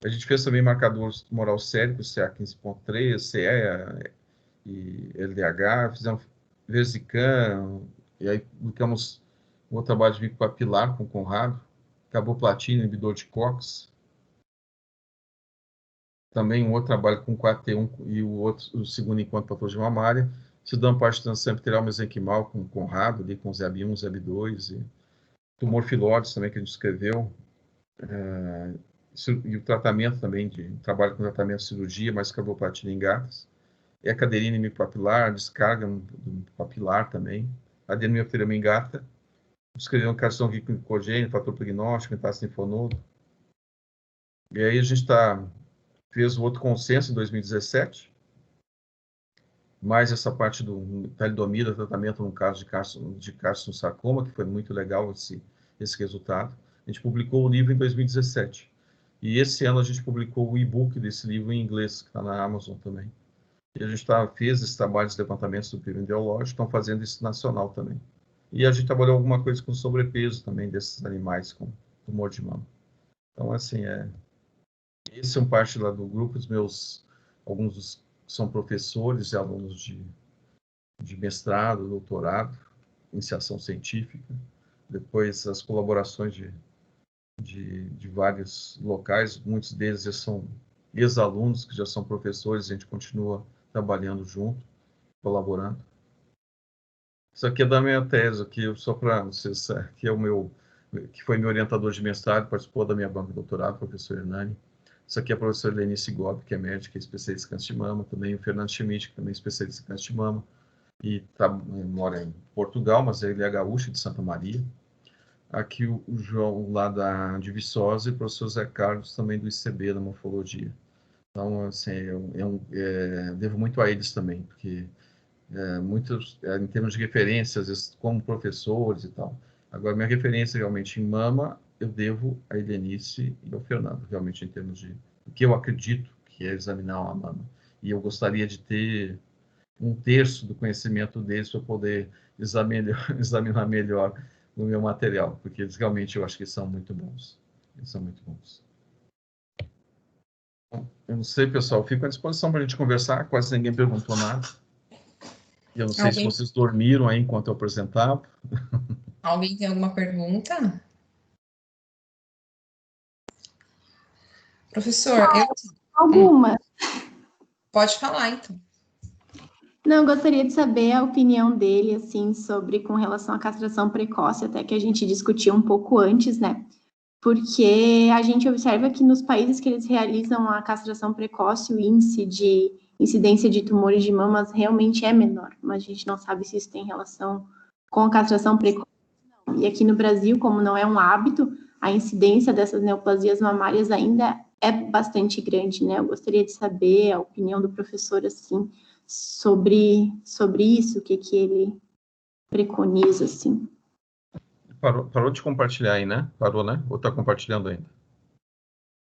A gente fez também marcadores tumoral sérico, CA15.3, CE e LDH, fizemos Versican, e aí publicamos um outro trabalho de vínculo papilar com o Conrado, carboplatina, inibidor de COX. Também um outro trabalho com 4T1 e o segundo encontro de patologia mamária. estudando parte de transição epitelial mesenquimal com o Conrado, ali com o ZEB1, ZEB2, e tumor filóides também, que a gente escreveu, e o tratamento também, trabalho com tratamento de cirurgia, mais carboplatina em gatas, e a caderina hemipapilar, descarga do papilar também, adenomioterama em gata, escreveu um carcinoma rico em glicogênio, fator prognóstico, metástase linfonodo. E aí a gente fez o outro consenso em 2017, mais essa parte do talidomida, tratamento no caso de carcinosarcoma, que foi muito legal esse resultado. A gente publicou o livro em 2017. E esse ano a gente publicou o e-book desse livro em inglês, que está na Amazon também. E a gente fez esse trabalho de levantamento do perfil ideológico, estão fazendo isso nacional também. E a gente trabalhou alguma coisa com sobrepeso também desses animais com tumor de mama. Então, assim, esses são parte lá do grupo, alguns são professores e alunos de mestrado, doutorado, iniciação científica, depois as colaborações de vários locais, muitos deles já são ex-alunos que já são professores, a gente continua trabalhando junto, colaborando. Isso aqui é da minha tese, aqui só para vocês, que que foi meu orientador de mestrado, participou da minha banca de doutorado, professor Hernani. Isso aqui é a professora Lenice Gobi, que é médica e especialista em câncer de mama, também o Fernando Schmidt, que também é especialista em câncer de mama, e mora em Portugal, mas ele é gaúcho de Santa Maria. Aqui o João, lá de Viçosa, e o professor Zé Carlos, também do ICB, da morfologia. Então, assim, devo muito a eles também, porque muitos, em termos de referências, às vezes, como professores e tal. Agora, minha referência realmente em mama, eu devo a Helenice e ao Fernando, realmente em termos de o que eu acredito que é examinar uma mama. E eu gostaria de ter um terço do conhecimento deles para poder examinar melhor no meu material, porque eles realmente eu acho que são muito bons. Eles são muito bons. Bom, eu não sei, pessoal, fico à disposição para a gente conversar, quase ninguém perguntou nada. Eu não sei se vocês dormiram aí enquanto eu apresentava. Alguém tem alguma pergunta? Professor, Alguma. Pode falar, então. Não, eu gostaria de saber a opinião dele, assim, com relação à castração precoce, até que a gente discutiu um pouco antes, né? Porque a gente observa que nos países que eles realizam a castração precoce, o índice de incidência de tumores de mamas realmente é menor, mas a gente não sabe se isso tem relação com a castração precoce. E aqui no Brasil, como não é um hábito, a incidência dessas neoplasias mamárias ainda é bastante grande, né? Eu gostaria de saber a opinião do professor, assim, sobre isso, o que ele preconiza, assim. Parou de compartilhar aí, né? Parou, né? Ou está compartilhando ainda?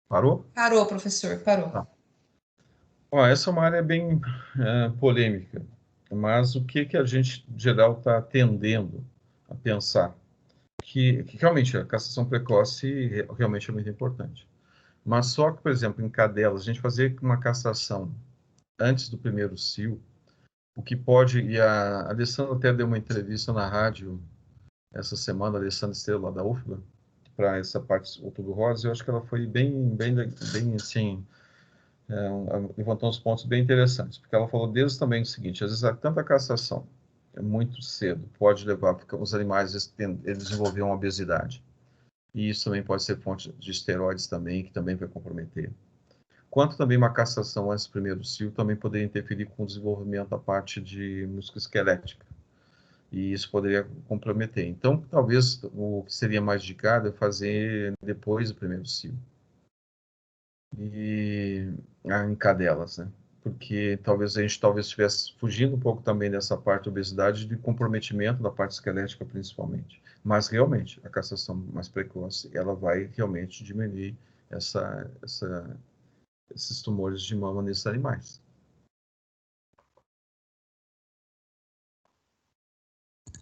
Parou? Parou, professor, parou. Tá. Essa é uma área bem polêmica, mas o que a gente, em geral, está tendendo a pensar? Que realmente a castração precoce realmente é muito importante. Mas só que, por exemplo, em cadelas, a gente fazer uma castração antes do primeiro cio, o que pode, e a Alessandra até deu uma entrevista na rádio essa semana, a Alessandra Estrela, lá da UFBA, para essa parte do Outubro Rosa, eu acho que ela foi bem assim, levantou uns pontos bem interessantes, porque ela falou deles também o seguinte, às vezes tanta castração muito cedo pode levar, porque os animais eles desenvolveram uma obesidade, e isso também pode ser fonte de esteroides também, que também vai comprometer. Quanto também uma castração antes do primeiro cio também poderia interferir com o desenvolvimento da parte de musculoesquelética, e isso poderia comprometer. Então, talvez o que seria mais indicado é fazer depois do primeiro cio. E em cadelas, né? Porque talvez a gente estivesse fugindo um pouco também dessa parte da obesidade, de comprometimento da parte esquelética principalmente. Mas realmente, a castração mais precoce, ela vai realmente diminuir esses tumores de mama nesses animais.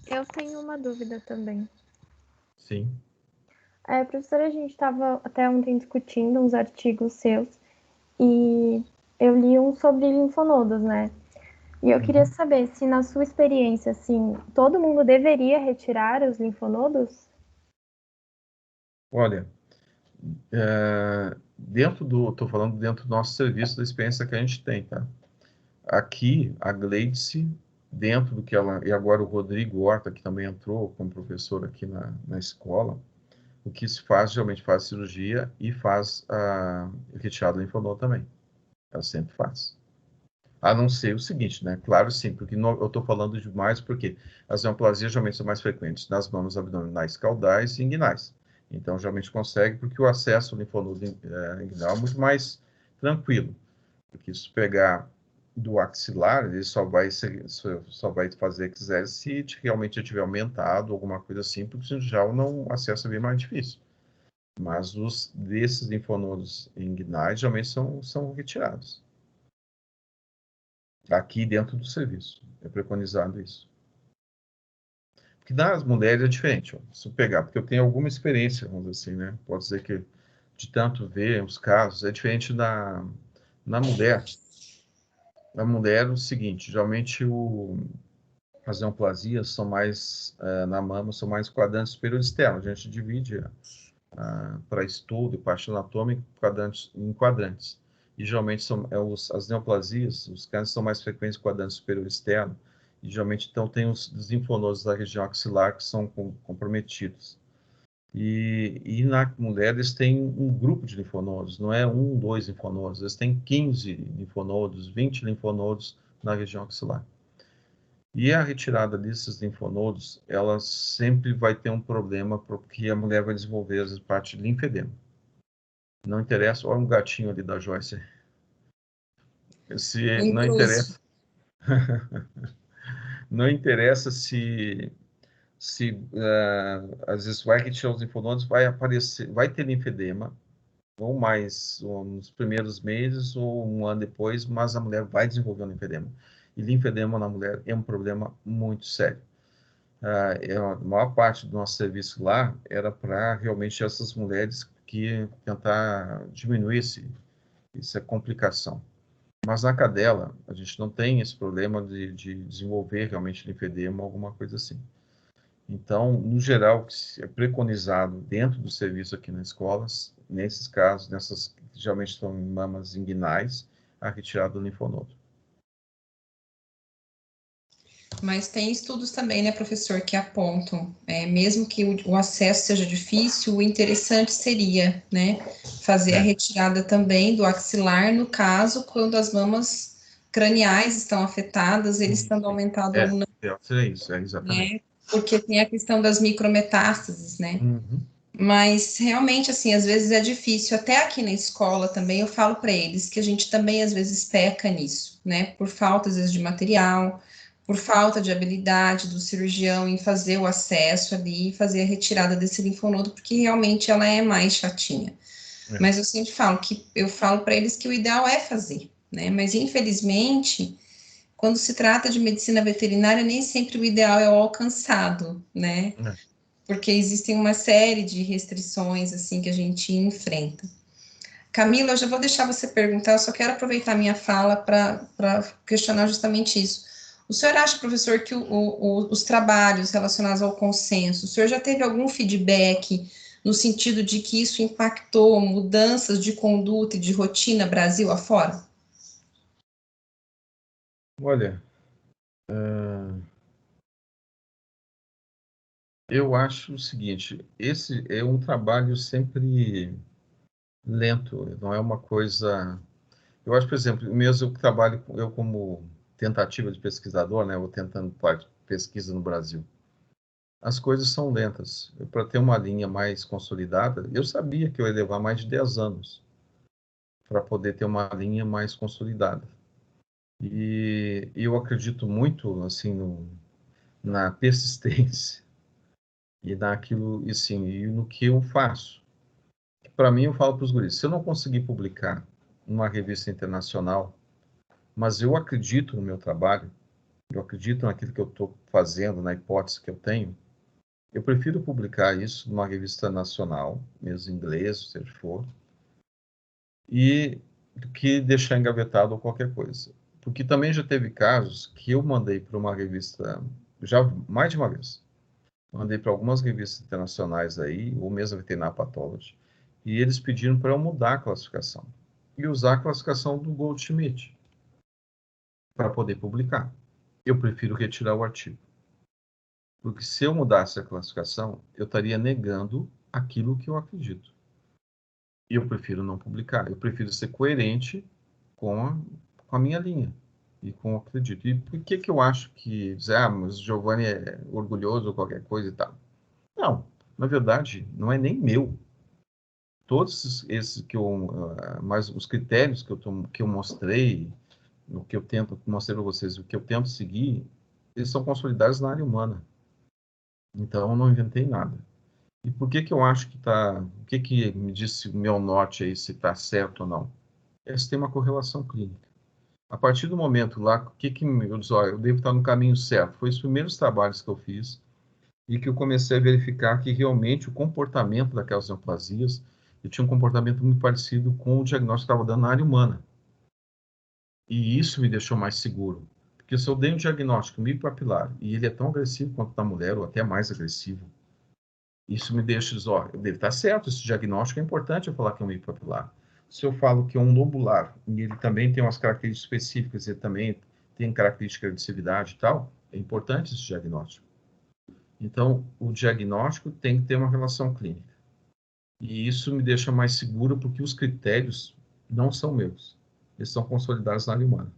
Eu tenho uma dúvida também. Sim. Professora, a gente estava até ontem discutindo uns artigos seus e eu li um sobre linfonodos, né? E eu queria saber se, na sua experiência, assim, todo mundo deveria retirar os linfonodos? Olha, estou falando dentro do nosso serviço, da experiência que a gente tem, tá? Aqui, a Gleice dentro do que ela... E agora o Rodrigo Horta, que também entrou como professor aqui na escola, o que se faz, geralmente faz cirurgia e faz a retirada linfonodo também. Ela sempre faz. A não ser o seguinte, né? Claro, sim, porque eu estou falando demais porque as neoplasias geralmente são mais frequentes nas mamas abdominais caudais e inguinais. Então, geralmente consegue, porque o acesso ao linfonodo inguinal é muito mais tranquilo. Porque se pegar do axilar, ele só vai fazer exército se realmente já tiver aumentado, alguma coisa assim, porque já o acesso é bem mais difícil. Mas desses linfonodos inguinais, geralmente são retirados. Aqui dentro do serviço. É preconizado isso. Porque nas mulheres é diferente. Ó. Se eu pegar, porque eu tenho alguma experiência, vamos dizer assim, né? Pode dizer que de tanto ver os casos, é diferente na mulher. Na mulher, é o seguinte, geralmente as neoplasias são mais, na mama, são mais quadrante superior externo. A gente divide para estudo e parte anatômica em quadrantes. E geralmente as neoplasias, os cânceres são mais frequentes no quadrante superior externo, e geralmente então tem os linfonodos da região axilar que são comprometidos. E na mulher eles têm um grupo de linfonodos, não é 1, 2 linfonodos, eles têm 15 linfonodos, 20 linfonodos na região axilar. E a retirada desses linfonodos, ela sempre vai ter um problema, porque a mulher vai desenvolver as parte de linfedema. Não interessa, olha um gatinho ali da Joyce. Não interessa, não interessa se às vezes vai retirar os linfonodos, vai ter linfedema, ou mais nos primeiros meses, ou um ano depois, mas a mulher vai desenvolver um linfedema. E linfedema na mulher é um problema muito sério. A maior parte do nosso serviço lá era para realmente essas mulheres que tentar diminuir essa complicação. Mas na cadela, a gente não tem esse problema de desenvolver realmente linfedema ou alguma coisa assim. Então, no geral, o que é preconizado dentro do serviço aqui nas escolas, nesses casos, geralmente estão em mamas inguinais, a retirada do linfonodo. Mas tem estudos também, né, professor, que apontam, mesmo que o acesso seja difícil, o interessante seria, né, fazer a retirada também do axilar, no caso, quando as mamas craniais estão afetadas, eles estando aumentado ou não. É isso, exatamente. Né, porque tem a questão das micrometástases, né? Uhum. Mas realmente, assim, às vezes é difícil. Até aqui na escola também eu falo para eles que a gente também às vezes peca nisso, né? Por falta, às vezes, de material, por falta de habilidade do cirurgião em fazer o acesso ali, fazer a retirada desse linfonodo, porque realmente ela é mais chatinha. Mas eu sempre falo para eles que o ideal é fazer, né? Mas infelizmente, quando se trata de medicina veterinária, nem sempre o ideal é o alcançado, né? Porque existem uma série de restrições, assim, que a gente enfrenta. Camila, eu já vou deixar você perguntar, eu só quero aproveitar minha fala para questionar justamente isso. O senhor acha, professor, que os trabalhos relacionados ao consenso, o senhor já teve algum feedback no sentido de que isso impactou mudanças de conduta e de rotina Brasil afora? Olha, eu acho o seguinte, esse é um trabalho sempre lento, não é uma coisa... Eu acho, por exemplo, mesmo que trabalho eu como tentativa de pesquisador, né, ou tentando pesquisa no Brasil, as coisas são lentas. Para ter uma linha mais consolidada, eu sabia que eu ia levar mais de 10 anos para poder ter uma linha mais consolidada. E eu acredito muito, assim, na persistência e naquilo, assim, e no que eu faço. Para mim, eu falo para os guris, se eu não conseguir publicar numa revista internacional, mas eu acredito no meu trabalho, eu acredito naquilo que eu estou fazendo, na hipótese que eu tenho, eu prefiro publicar isso numa revista nacional, mesmo em inglês, seja for, e do que deixar engavetado ou qualquer coisa. Porque também já teve casos que eu mandei para uma revista, já mais de uma vez, mandei para algumas revistas internacionais aí, ou mesmo a Veterinary Pathology, e eles pediram para eu mudar a classificação e usar a classificação do Goldschmidt para poder publicar. eu prefiro retirar o artigo. Porque se eu mudasse a classificação, eu estaria negando aquilo que eu acredito. E eu prefiro não publicar. Eu prefiro ser coerente com a minha linha e com o que eu acredito. E por que eu acho que dizer, mas o Giovanni é orgulhoso ou qualquer coisa e tal? Não, na verdade, não é nem meu. Todos esses que mas os critérios que eu mostrei, o que eu tento mostrar para vocês, o que eu tento seguir, eles são consolidados na área humana. Então, eu não inventei nada. E por que eu acho que está... O que me disse o meu norte aí, se está certo ou não? Esse tem uma correlação clínica. A partir do momento lá, o que eu disse, eu devo estar no caminho certo? Foi os primeiros trabalhos que eu fiz e que eu comecei a verificar que realmente o comportamento daquelas neoplasias, eu tinha um comportamento muito parecido com o diagnóstico que estava dando na área humana. E isso me deixou mais seguro. Porque se eu dei um diagnóstico micopapilar e ele é tão agressivo quanto da mulher, ou até mais agressivo, isso me deixa dizer, eu devo estar certo, esse diagnóstico é importante eu falar que é um micopapilar. Se eu falo que é um lobular, e ele também tem umas características específicas, ele também tem característica de agressividade e tal, é importante esse diagnóstico. Então, o diagnóstico tem que ter uma relação clínica. E isso me deixa mais seguro porque os critérios não são meus. Eles são consolidados na área humana.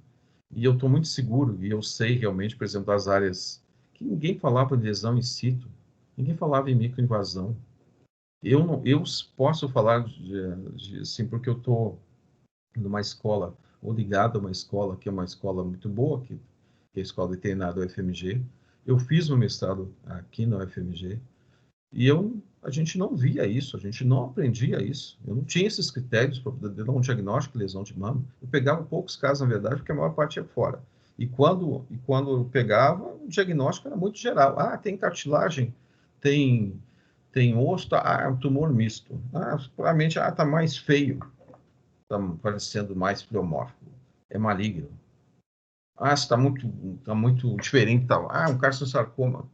E eu estou muito seguro, e eu sei realmente, por exemplo, das áreas que ninguém falava de lesão in situ, ninguém falava em microinvasão. Eu posso falar assim, porque eu estou numa escola, ou ligado a uma escola, que é uma escola muito boa, que é a Escola Veterinária da UFMG. Eu fiz meu mestrado aqui na UFMG, e a gente não via isso, a gente não aprendia isso. Eu não tinha esses critérios para poder dar um diagnóstico de lesão de mama. Eu pegava poucos casos, na verdade, porque a maior parte ia fora. E quando eu pegava, o diagnóstico era muito geral. Tem cartilagem, tem osso, é um tumor misto. Provavelmente, está mais feio, está parecendo mais pleomórfico, é maligno. Está muito diferente, tal. Um carcinosarcoma.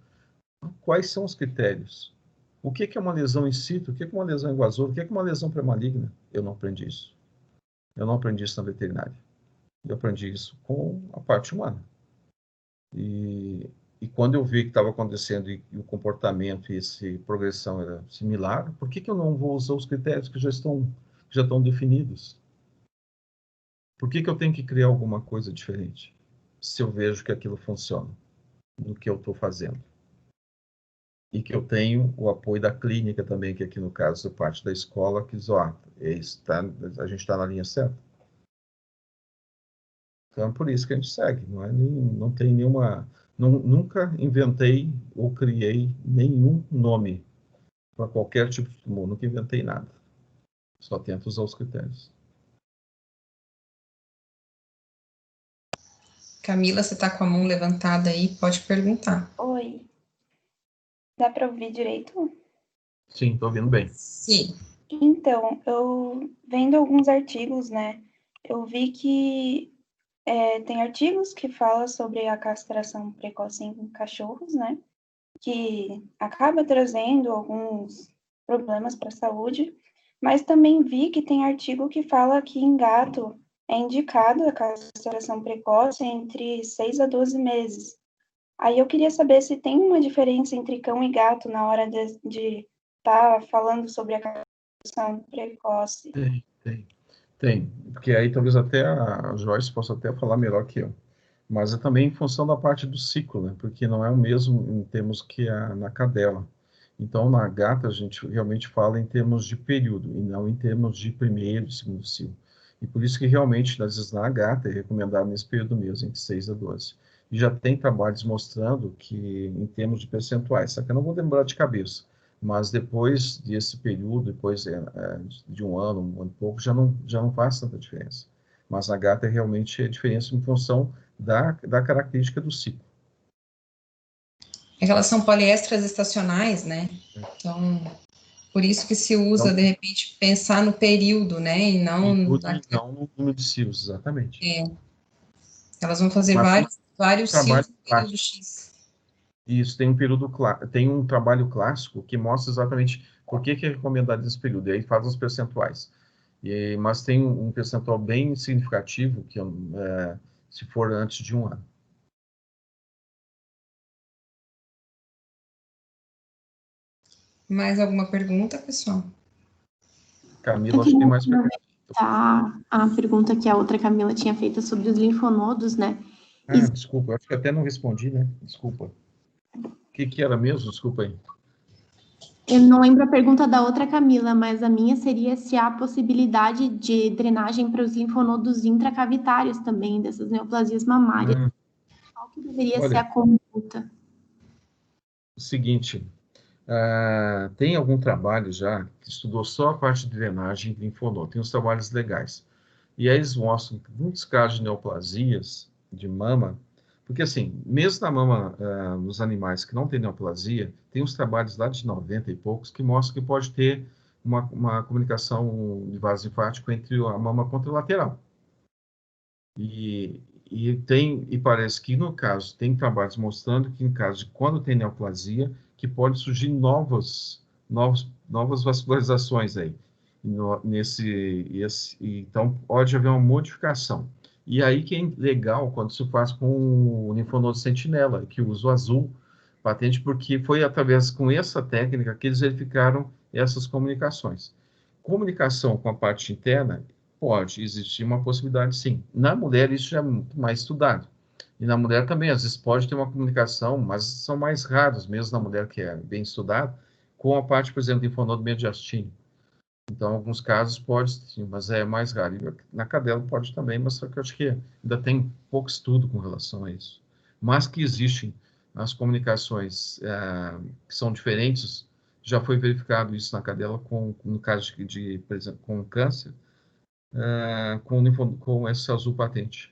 Quais são os critérios? O que é uma lesão in situ? O que é uma lesão invasora? O que é uma lesão pré-maligna? Eu não aprendi isso. Eu não aprendi isso na veterinária. Eu aprendi isso com a parte humana. E quando eu vi que estava acontecendo e o comportamento e essa progressão era similar, por que eu não vou usar os critérios que já estão definidos? Por que eu tenho que criar alguma coisa diferente se eu vejo que aquilo funciona no que eu estou fazendo? E que eu tenho o apoio da clínica também, que aqui no caso, parte da escola, que diz, a gente está na linha certa. Então, é por isso que a gente segue, não tem nenhuma... nunca inventei ou criei nenhum nome para qualquer tipo de tumor, nunca inventei nada. Só tento usar os critérios. Camila, você está com a mão levantada aí, pode perguntar. Oi. Dá para ouvir direito? Sim, estou ouvindo bem. Sim. Então, eu vendo alguns artigos, né? Eu vi que tem artigos que falam sobre a castração precoce em cachorros, né? Que acaba trazendo alguns problemas para a saúde, mas também vi que tem artigo que fala que em gato é indicado a castração precoce entre 6 a 12 meses. Aí eu queria saber se tem uma diferença entre cão e gato na hora de estar falando sobre a castração precoce. Tem. Porque aí talvez até a Joyce possa até falar melhor que eu. Mas é também em função da parte do ciclo, né? Porque não é o mesmo em termos que na cadela. Então, na gata, a gente realmente fala em termos de período, e não em termos de primeiro e segundo ciclo. E por isso que realmente, às vezes, na gata, é recomendado nesse período mesmo, entre 6 a 12. E já tem trabalhos mostrando que, em termos de percentuais, só que eu não vou lembrar de cabeça, mas depois desse período, depois de um ano e pouco, já não faz tanta diferença. Mas na gata, realmente, é diferença em função da característica do ciclo. É que elas são poliésteres estacionais, né? Então, por isso que se usa, de repente, pensar no período, né? E não no número de ciclos, exatamente. Elas vão fazer vários ciclos no período X. Isso, tem um trabalho clássico que mostra exatamente por que é recomendado esse período, e aí faz os percentuais. Mas tem um percentual bem significativo, que se for antes de um ano. Mais alguma pergunta, pessoal? Camila, acho que tem mais perguntas. Tá, a pergunta que a outra Camila tinha feito sobre os linfonodos, né? Desculpa, acho que até não respondi, né? Desculpa. O que era mesmo? Desculpa aí. Eu não lembro a pergunta da outra Camila, mas a minha seria se há possibilidade de drenagem para os linfonodos intracavitários também, dessas neoplasias mamárias. Qual que deveria ser Olha, a conduta? o seguinte, tem algum trabalho já que estudou só a parte de drenagem de linfonodo, tem uns trabalhos legais. E aí eles mostram que muitos casos de neoplasias de mama, porque assim, mesmo na mama, nos animais que não têm neoplasia, tem uns trabalhos lá de 90 e poucos que mostram que pode ter uma comunicação de vaso linfático entre a mama contralateral. E parece que no caso, tem trabalhos mostrando que em caso de quando tem neoplasia, que pode surgir novas vascularizações aí. Então, pode haver uma modificação. E aí que é legal quando se faz com o linfonodo sentinela, que usa o azul patente, porque foi através com essa técnica que eles verificaram essas comunicações. Comunicação com a parte interna, pode existir uma possibilidade, sim. Na mulher, isso já é muito mais estudado. E na mulher também, às vezes, pode ter uma comunicação, mas são mais raros, mesmo na mulher que é bem estudada, com a parte, por exemplo, do linfonodo mediastino. Então, em alguns casos pode sim, mas é mais raro. E na cadela pode também, mas só que eu acho que ainda tem pouco estudo com relação a isso. Mas que existem as comunicações que são diferentes, já foi verificado isso na cadela no caso por exemplo, com câncer, com esse azul patente.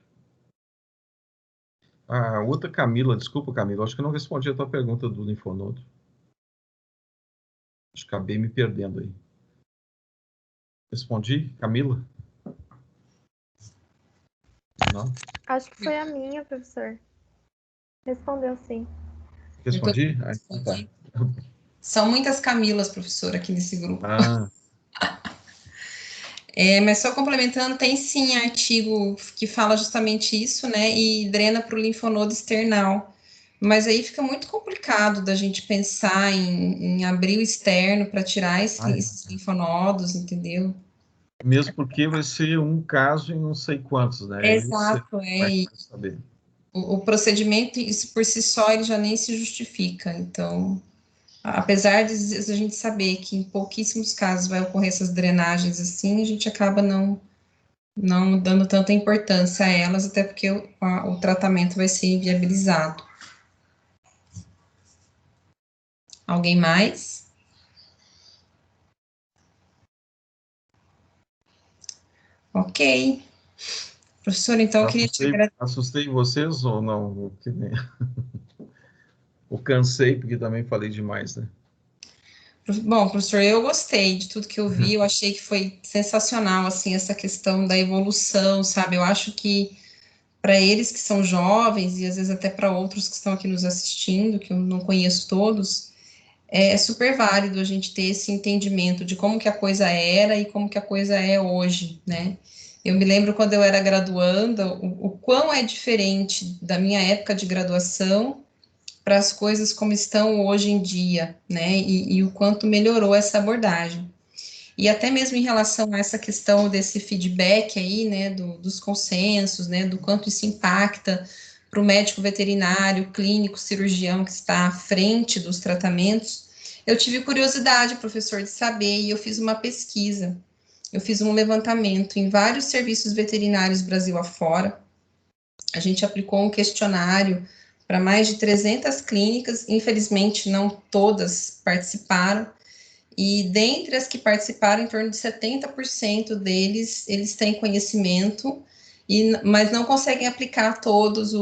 A outra Camila, desculpa, Camila, acho que eu não respondi a tua pergunta do linfonodo. Acho que acabei me perdendo aí. Respondi, Camila? Não? Acho que foi a minha, professor. Respondeu sim. Respondi? Tá. São muitas Camilas, professor, aqui nesse grupo. Mas só complementando, tem sim artigo que fala justamente isso, né? E drena para o linfonodo external. Mas aí fica muito complicado da gente pensar em abrir o externo para tirar esses linfonodos, entendeu? Mesmo porque vai ser um caso em não sei quantos, né? Exato, Vai saber. O procedimento, isso por si só, ele já nem se justifica. Então, apesar de a gente saber que em pouquíssimos casos vai ocorrer essas drenagens assim, a gente acaba não dando tanta importância a elas, até porque o tratamento vai ser inviabilizado. Alguém mais? Ok. Professor, então eu queria te agradecer. Assustei vocês ou não? Ou cansei, porque também falei demais, né? Bom, professor, eu gostei de tudo que eu vi, eu achei que foi sensacional, assim, essa questão da evolução, sabe? Eu acho que para eles que são jovens, e às vezes até para outros que estão aqui nos assistindo, que eu não conheço todos, é super válido a gente ter esse entendimento de como que a coisa era e como que a coisa é hoje, né? Eu me lembro quando eu era graduanda, o quão é diferente da minha época de graduação para as coisas como estão hoje em dia, né? E o quanto melhorou essa abordagem. E até mesmo em relação a essa questão desse feedback aí, né, dos consensos, né, do quanto isso impacta para o médico veterinário, clínico, cirurgião que está à frente dos tratamentos, eu tive curiosidade, professor, de saber, e eu fiz uma pesquisa, eu fiz um levantamento em vários serviços veterinários Brasil afora, a gente aplicou um questionário para mais de 300 clínicas, infelizmente não todas participaram, e dentre as que participaram, em torno de 70% deles, eles têm conhecimento, mas não conseguem aplicar todas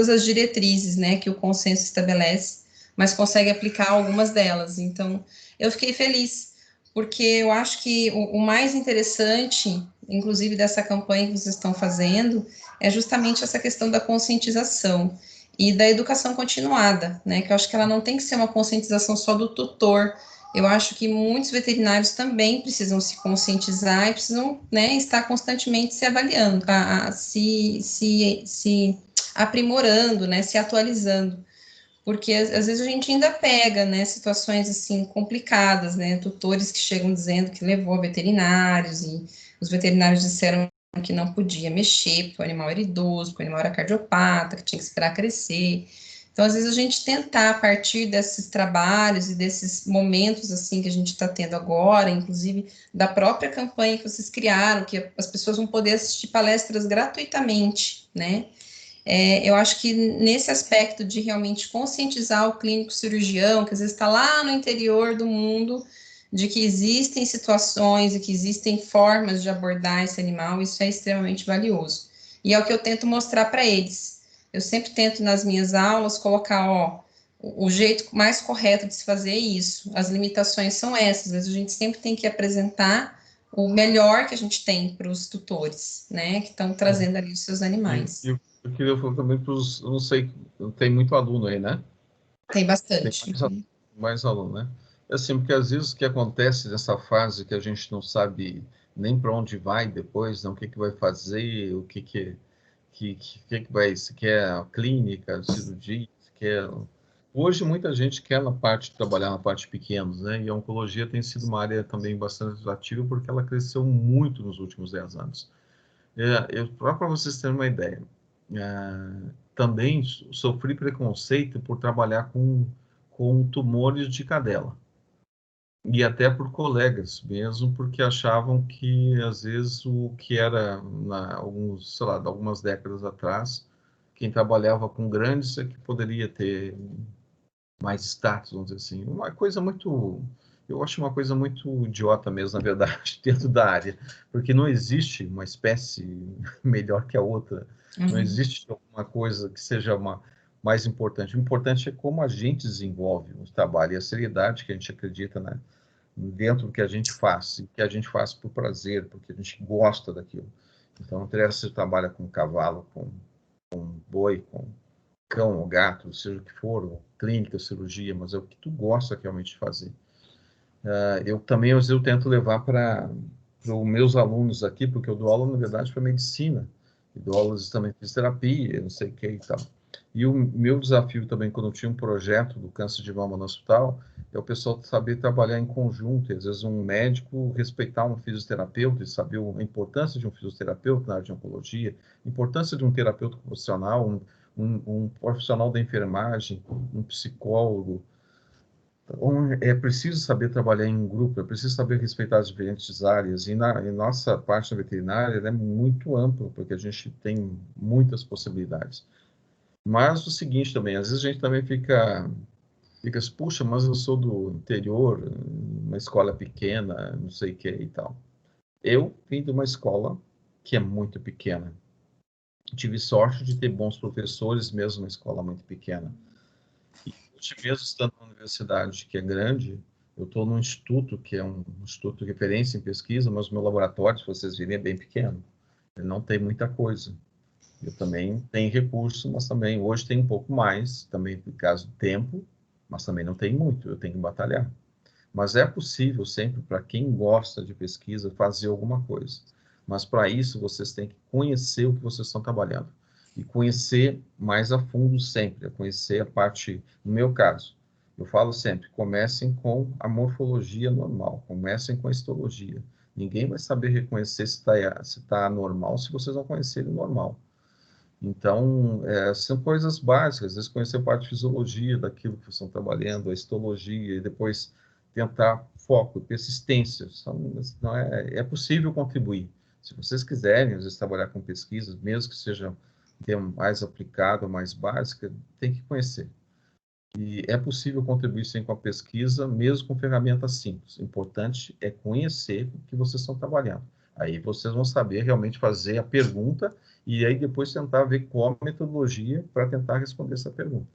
as diretrizes, né, que o consenso estabelece, mas conseguem aplicar algumas delas. Então, eu fiquei feliz, porque eu acho que o mais interessante, inclusive dessa campanha que vocês estão fazendo, é justamente essa questão da conscientização e da educação continuada, né, que eu acho que ela não tem que ser uma conscientização só do tutor, eu acho que muitos veterinários também precisam se conscientizar e precisam, né, estar constantemente se avaliando, se aprimorando, né, se atualizando, porque às vezes a gente ainda pega, né, situações assim complicadas, né, tutores que chegam dizendo que levou a veterinários e os veterinários disseram que não podia mexer, porque o animal era idoso, porque o animal era cardiopata, que tinha que esperar crescer. Então, às vezes a gente tentar a partir desses trabalhos e desses momentos assim que a gente está tendo agora, inclusive da própria campanha que vocês criaram, que as pessoas vão poder assistir palestras gratuitamente, né? Eu acho que nesse aspecto de realmente conscientizar o clínico cirurgião, que às vezes está lá no interior do mundo, de que existem situações e que existem formas de abordar esse animal, isso é extremamente valioso. E é o que eu tento mostrar para eles. Eu sempre tento nas minhas aulas colocar, ó, o jeito mais correto de se fazer é isso. As limitações são essas. Às vezes a gente sempre tem que apresentar o melhor que a gente tem para os tutores, né, que estão trazendo ali os seus animais. Eu queria falar também para os, eu não sei, tem muito aluno aí, né? Tem bastante. Tem mais aluno, né? Assim, porque às vezes o que acontece nessa fase que a gente não sabe nem para onde vai depois, não, o que que vai fazer, o que vai, se quer a clínica, cirurgia, se quer... Hoje muita gente quer na parte, trabalhar na parte pequenos, né? E a oncologia tem sido uma área também bastante ativa porque ela cresceu muito nos últimos 10 anos. Para vocês terem uma ideia, também sofri preconceito por trabalhar com tumores de cadela. E até por colegas mesmo, porque achavam que, às vezes, o que era, alguns, sei lá, algumas décadas atrás, quem trabalhava com grandes é que poderia ter mais status, vamos dizer assim. Uma coisa muito... Eu acho uma coisa muito idiota mesmo, na verdade, dentro da área, porque não existe uma espécie melhor que a outra, não existe alguma coisa que seja mais importante. O importante é como a gente desenvolve o trabalho e a seriedade que a gente acredita, né, dentro do que a gente faz, e que a gente faz por prazer, porque a gente gosta daquilo. Então, não interessa se você trabalha com cavalo, com boi, com cão ou gato, seja o que for, ou clínica, cirurgia, mas é o que tu gosta realmente de fazer. Eu também, às vezes, eu tento levar para os meus alunos aqui, porque eu dou aula, na verdade, para medicina, e dou aulas também de fisioterapia, não sei o que e tal. E o meu desafio também, quando eu tinha um projeto do câncer de mama no hospital, é o pessoal saber trabalhar em conjunto, e às vezes um médico respeitar um fisioterapeuta e saber a importância de um fisioterapeuta na área de oncologia, a importância de um terapeuta profissional, um profissional da enfermagem, um psicólogo. Então, é preciso saber trabalhar em grupo, é preciso saber respeitar as diferentes áreas, e nossa parte da veterinária é muito ampla, porque a gente tem muitas possibilidades. Mas o seguinte também, às vezes a gente também fica assim, puxa, mas eu sou do interior, uma escola pequena, não sei o que e tal. Eu vim de uma escola que é muito pequena. Tive sorte de ter bons professores, mesmo uma escola muito pequena. E mesmo estando na universidade, que é grande, eu estou num instituto, que é um instituto de referência em pesquisa, mas o meu laboratório, se vocês virem, é bem pequeno. Ele não tem muita coisa. Eu também tenho recurso, mas também hoje tem um pouco mais, também por causa do tempo, mas também não tem muito, eu tenho que batalhar. Mas é possível sempre, para quem gosta de pesquisa, fazer alguma coisa. Mas para isso, vocês têm que conhecer o que vocês estão trabalhando. E conhecer mais a fundo sempre, conhecer a parte, no meu caso, eu falo sempre, comecem com a morfologia normal, comecem com a histologia. Ninguém vai saber reconhecer se está normal se vocês não conhecerem o normal. Então, são coisas básicas, às vezes conhecer a parte de fisiologia daquilo que vocês estão trabalhando, a histologia, e depois tentar foco, persistência. Não é possível contribuir. Se vocês quiserem, às vezes, trabalhar com pesquisas, mesmo que seja mais aplicado, mais básica, tem que conhecer. E é possível contribuir sim com a pesquisa, mesmo com ferramentas simples. O importante é conhecer o que vocês estão trabalhando. Aí vocês vão saber realmente fazer a pergunta e aí depois tentar ver qual a metodologia para tentar responder essa pergunta.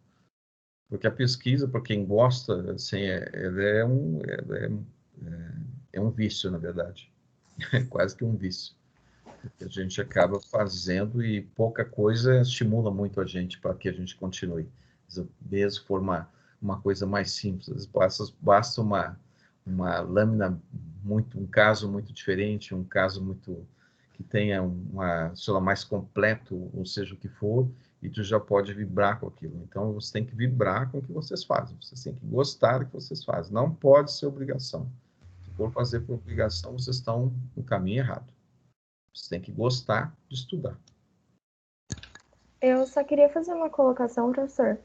Porque a pesquisa, para quem gosta, assim, ela é um vício, na verdade. É quase que um vício. Porque a gente acaba fazendo e pouca coisa estimula muito a gente para que a gente continue. Mesmo for uma coisa mais simples, basta uma lâmina, um caso muito diferente, um caso muito que tenha sei lá, mais completo, ou seja o que for, e tu já pode vibrar com aquilo. Então, você tem que vibrar com o que vocês fazem. Vocês têm que gostar do que vocês fazem. Não pode ser obrigação. Se for fazer por obrigação, vocês estão no caminho errado. Você tem que gostar de estudar. Eu só queria fazer uma colocação, professor.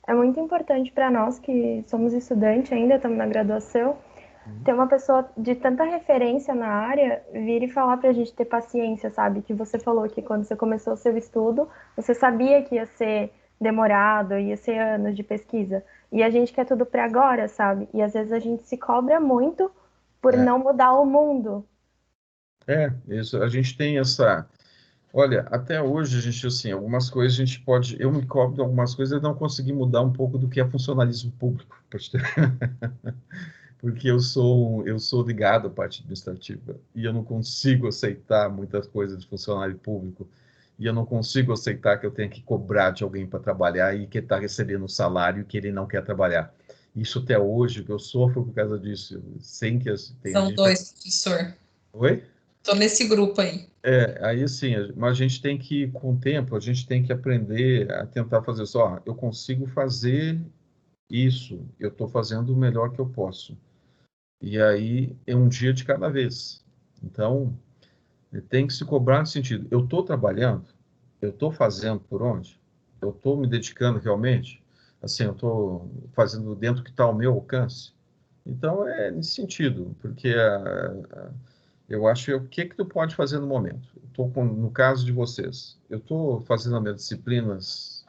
É muito importante para nós que somos estudantes ainda, estamos na graduação, ter uma pessoa de tanta referência na área vir e falar para a gente ter paciência, sabe? Que você falou que quando você começou o seu estudo, você sabia que ia ser demorado, ia ser anos de pesquisa. E a gente quer tudo para agora, sabe? E às vezes a gente se cobra muito por não mudar o mundo. Isso, a gente tem essa... Olha, até hoje, a gente, assim, algumas coisas a gente pode... Eu me cobro de algumas coisas e não consegui mudar um pouco do que é funcionalismo público. Porque eu sou ligado à parte administrativa e eu não consigo aceitar muitas coisas de funcionário público e eu não consigo aceitar que eu tenha que cobrar de alguém para trabalhar e que está recebendo um salário que ele não quer trabalhar. Isso até hoje, que eu sofro por causa disso, sem que... São dois, professor. Oi? Estou nesse grupo aí. Aí assim, mas a gente tem que, com o tempo, a gente tem que aprender a tentar fazer só, eu consigo fazer isso, eu estou fazendo o melhor que eu posso. E aí é um dia de cada vez. Então, tem que se cobrar no sentido, eu estou trabalhando, eu estou fazendo por onde, eu estou me dedicando realmente, assim, eu estou fazendo dentro do que está ao meu alcance. Então, é nesse sentido, porque eu acho o que tu pode fazer no momento. No caso de vocês, eu estou fazendo as minhas disciplinas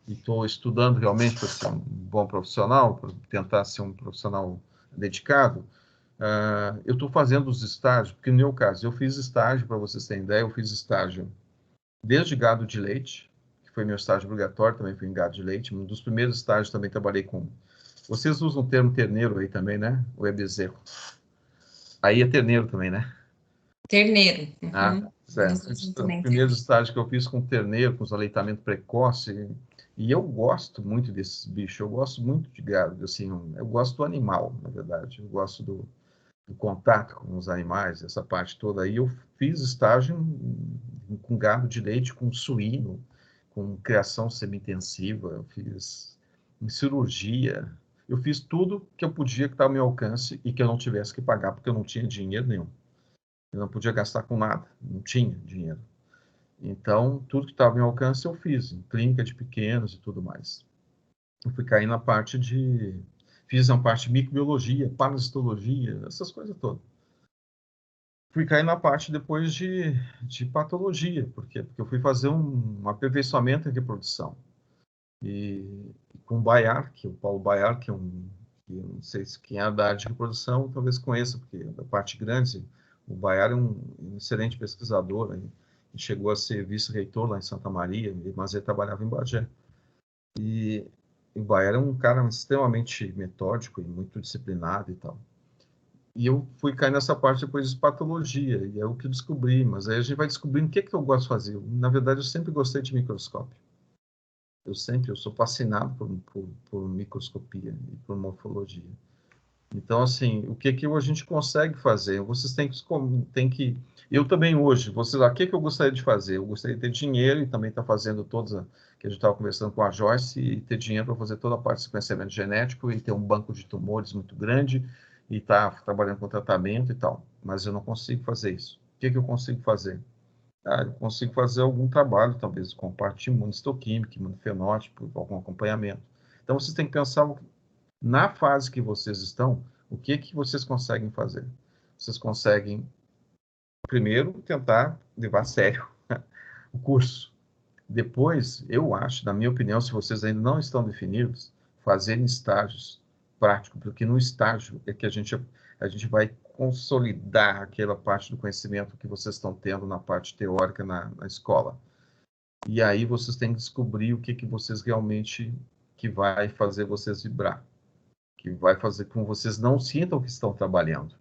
e estou estudando realmente para ser um bom profissional, para tentar ser um profissional dedicado. Eu estou fazendo os estágios, porque no meu caso, eu fiz estágio, para vocês terem ideia, eu fiz estágio desde gado de leite, que foi meu estágio obrigatório, também fui em gado de leite. Um dos primeiros estágios também trabalhei com... Vocês usam o termo terneiro aí também, né? Ou é bezerro? Aí é terneiro também, né? Terneiro. Uhum. O primeiro estágio que eu fiz com terneiro, com os aleitamento precoce, e eu gosto muito desses bichos, eu gosto muito de gado, assim, eu gosto do animal, na verdade, eu gosto do contato com os animais, essa parte toda. Aí eu fiz estágio com gado de leite, com suíno, com criação semi-intensiva, eu fiz em cirurgia, eu fiz tudo que eu podia que estava ao meu alcance e que eu não tivesse que pagar, porque eu não tinha dinheiro nenhum. Eu não podia gastar com nada, não tinha dinheiro. Então, tudo que estava ao meu alcance eu fiz, em clínica de pequenos e tudo mais. Eu fui cair na parte de... Fiz uma parte de microbiologia, parasitologia, essas coisas todas. Fui cair na parte depois de patologia, por quê? Porque eu fui fazer um aperfeiçoamento em reprodução. E com o Bayar, o Paulo Bayar, que eu não sei se quem é da área de reprodução, talvez conheça, porque é da parte grande. O Bayar é um excelente pesquisador, ele chegou a ser vice-reitor lá em Santa Maria, mas ele trabalhava em Bagé. E o Bayar é um cara extremamente metódico e muito disciplinado e tal. E eu fui cair nessa parte depois de patologia, e é o que eu descobri, mas aí a gente vai descobrindo o que eu gosto de fazer. Na verdade, eu sempre gostei de microscópio. Eu sou fascinado por microscopia e por morfologia. Então, assim, o que a gente consegue fazer? Vocês têm que... Eu também hoje, o que eu gostaria de fazer? Eu gostaria de ter dinheiro e também estar fazendo que a gente estava conversando com a Joyce, e ter dinheiro para fazer toda a parte de sequenciamento genético e ter um banco de tumores muito grande e estar trabalhando com tratamento e tal. Mas eu não consigo fazer isso. O que eu consigo fazer? Eu consigo fazer algum trabalho, talvez, com parte de imunistoquímica, imunofenótipo, algum acompanhamento. Então, vocês têm que pensar na fase que vocês estão, o que vocês conseguem fazer? Vocês conseguem, primeiro, tentar levar a sério o curso. Depois, eu acho, na minha opinião, se vocês ainda não estão definidos, fazerem estágios práticos, porque no estágio é que a gente vai consolidar aquela parte do conhecimento que vocês estão tendo na parte teórica na escola. E aí vocês têm que descobrir o que vocês realmente, que vai fazer vocês vibrar, que vai fazer com que vocês não sintam que estão trabalhando.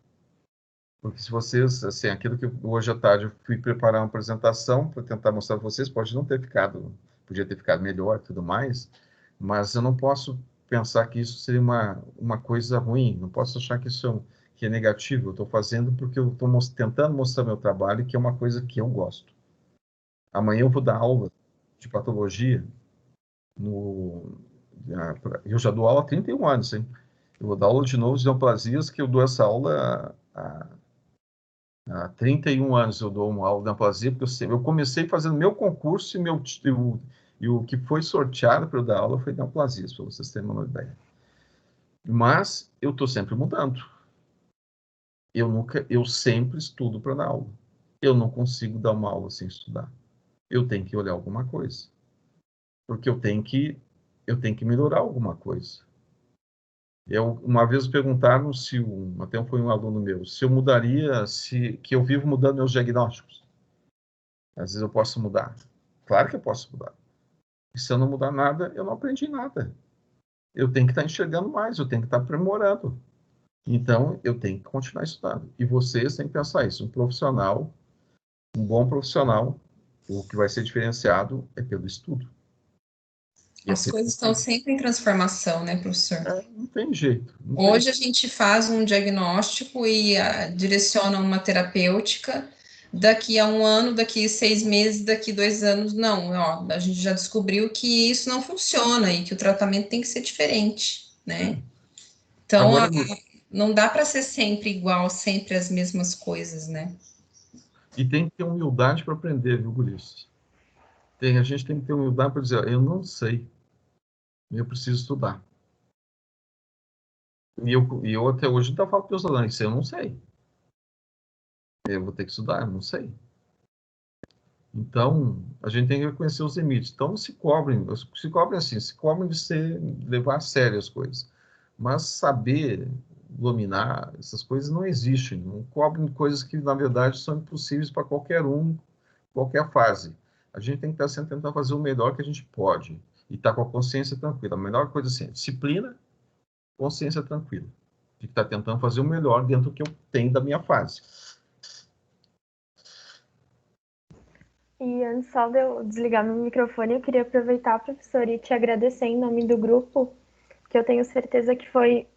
Porque se vocês, assim, aquilo que hoje à tarde eu fui preparar uma apresentação para tentar mostrar para vocês, podia ter ficado melhor e tudo mais, mas eu não posso pensar que isso seria uma coisa ruim, não posso achar que isso que é negativo. Eu estou fazendo porque eu estou tentando mostrar meu trabalho, que é uma coisa que eu gosto. Amanhã eu vou dar aula de patologia Eu já dou aula há 31 anos, hein? Eu vou dar aula de novo de neoplasias, que eu dou essa aula há 31 anos. Eu dou uma aula de neoplasia, porque eu comecei fazendo meu concurso e o que foi sorteado para eu dar aula foi neoplasias, para vocês terem uma ideia. Mas eu estou sempre mudando. Eu sempre estudo para dar aula. Eu não consigo dar uma aula sem estudar. Eu tenho que olhar alguma coisa. Porque eu tenho que melhorar alguma coisa. Uma vez perguntaram até foi um aluno meu, se eu mudaria, que eu vivo mudando meus diagnósticos. Às vezes eu posso mudar. Claro que eu posso mudar. E se eu não mudar nada, eu não aprendi nada. Eu tenho que estar enxergando mais, eu tenho que estar aprimorando. Então, eu tenho que continuar estudando. E vocês têm que pensar isso. Um bom profissional, o que vai ser diferenciado é pelo estudo. As coisas estão sempre em transformação, né, professor? Não tem jeito. Hoje a gente faz um diagnóstico e direciona uma terapêutica. Daqui a 1 ano, daqui a 6 meses, daqui a 2 anos, não. Ó, a gente já descobriu que isso não funciona e que o tratamento tem que ser diferente, né? Então, Agora, não dá para ser sempre igual, sempre as mesmas coisas, né? E tem que ter humildade para aprender, viu, Guris? A gente tem que ter humildade para dizer, eu não sei, eu preciso estudar. E eu até hoje ainda falo para os alunos, isso eu não sei. Eu vou ter que estudar, eu não sei. Então, a gente tem que reconhecer os limites. Então, se cobrem assim, se cobrem de levar a sério as coisas. Mas saber dominar essas coisas não existem. Não cobrem coisas que, na verdade, são impossíveis para qualquer qualquer fase. A gente tem que estar sempre tentando fazer o melhor que a gente pode. E estar com a consciência tranquila. A melhor coisa assim, é disciplina, consciência tranquila. De estar tentando fazer o melhor dentro do que eu tenho da minha fase. E antes só de eu desligar meu microfone, eu queria aproveitar, professor, e te agradecer em nome do grupo, que eu tenho certeza que vai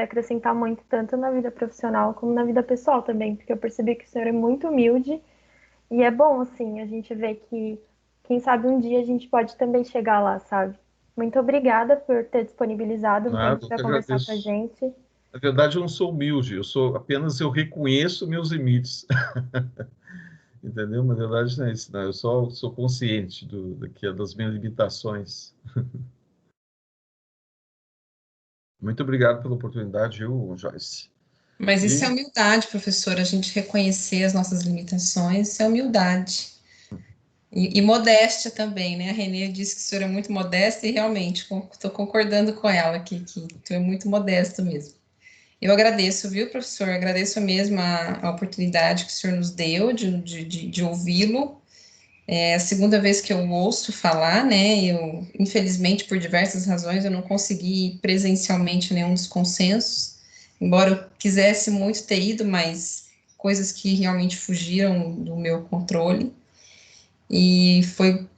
acrescentar muito, tanto na vida profissional como na vida pessoal também, porque eu percebi que o senhor é muito humilde e é bom, assim, a gente ver que, quem sabe um dia a gente pode também chegar lá, sabe? Muito obrigada por ter disponibilizado um tempo para conversar com a gente. Na verdade, eu não sou humilde, eu reconheço meus limites. Entendeu? Na verdade, não é isso, não. Eu sou consciente das minhas limitações. Muito obrigado pela oportunidade, Joyce. Mas isso é humildade, professor, a gente reconhecer as nossas limitações, isso é humildade. E modéstia também, né? A Renê disse que o senhor é muito modesto e realmente estou concordando com ela que tu é muito modesto mesmo. Eu agradeço, viu, professor? Agradeço mesmo a oportunidade que o senhor nos deu de ouvi-lo. É a segunda vez que eu ouço falar, né? Eu, infelizmente, por diversas razões, eu não consegui ir presencialmente nenhum dos consensos, embora eu quisesse muito ter ido, mas coisas que realmente fugiram do meu controle. E foi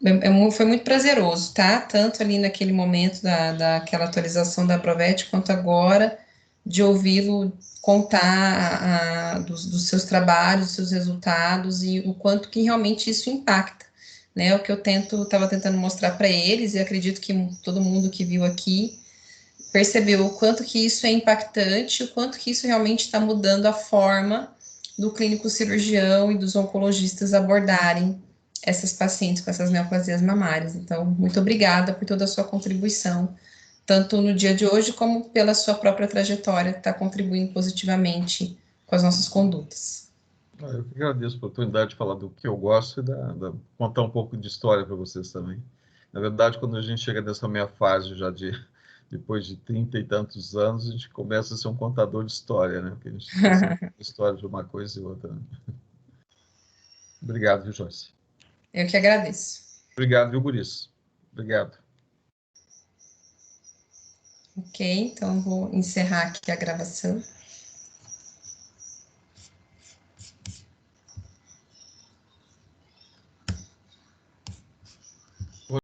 muito prazeroso, tá? Tanto ali naquele momento daquela atualização da Provete, quanto agora, de ouvi-lo contar dos seus trabalhos, dos seus resultados e o quanto que realmente isso impacta, né? O que eu estava tentando mostrar para eles, e acredito que todo mundo que viu aqui percebeu o quanto que isso é impactante, o quanto que isso realmente está mudando a forma do clínico cirurgião e dos oncologistas abordarem essas pacientes com essas neoplasias mamárias. Então, muito obrigada por toda a sua contribuição, tanto no dia de hoje, como pela sua própria trajetória, que está contribuindo positivamente com as nossas condutas. Eu que agradeço a oportunidade de falar do que eu gosto e contar um pouco de história para vocês também. Na verdade, quando a gente chega nessa minha fase já depois de 30 e tantos anos, a gente começa a ser um contador de história, né? Porque a gente tem história de uma coisa e outra. Né? Obrigado, viu, Joyce? Eu que agradeço. Obrigado, viu, Guris? Obrigado. Ok, então vou encerrar aqui a gravação.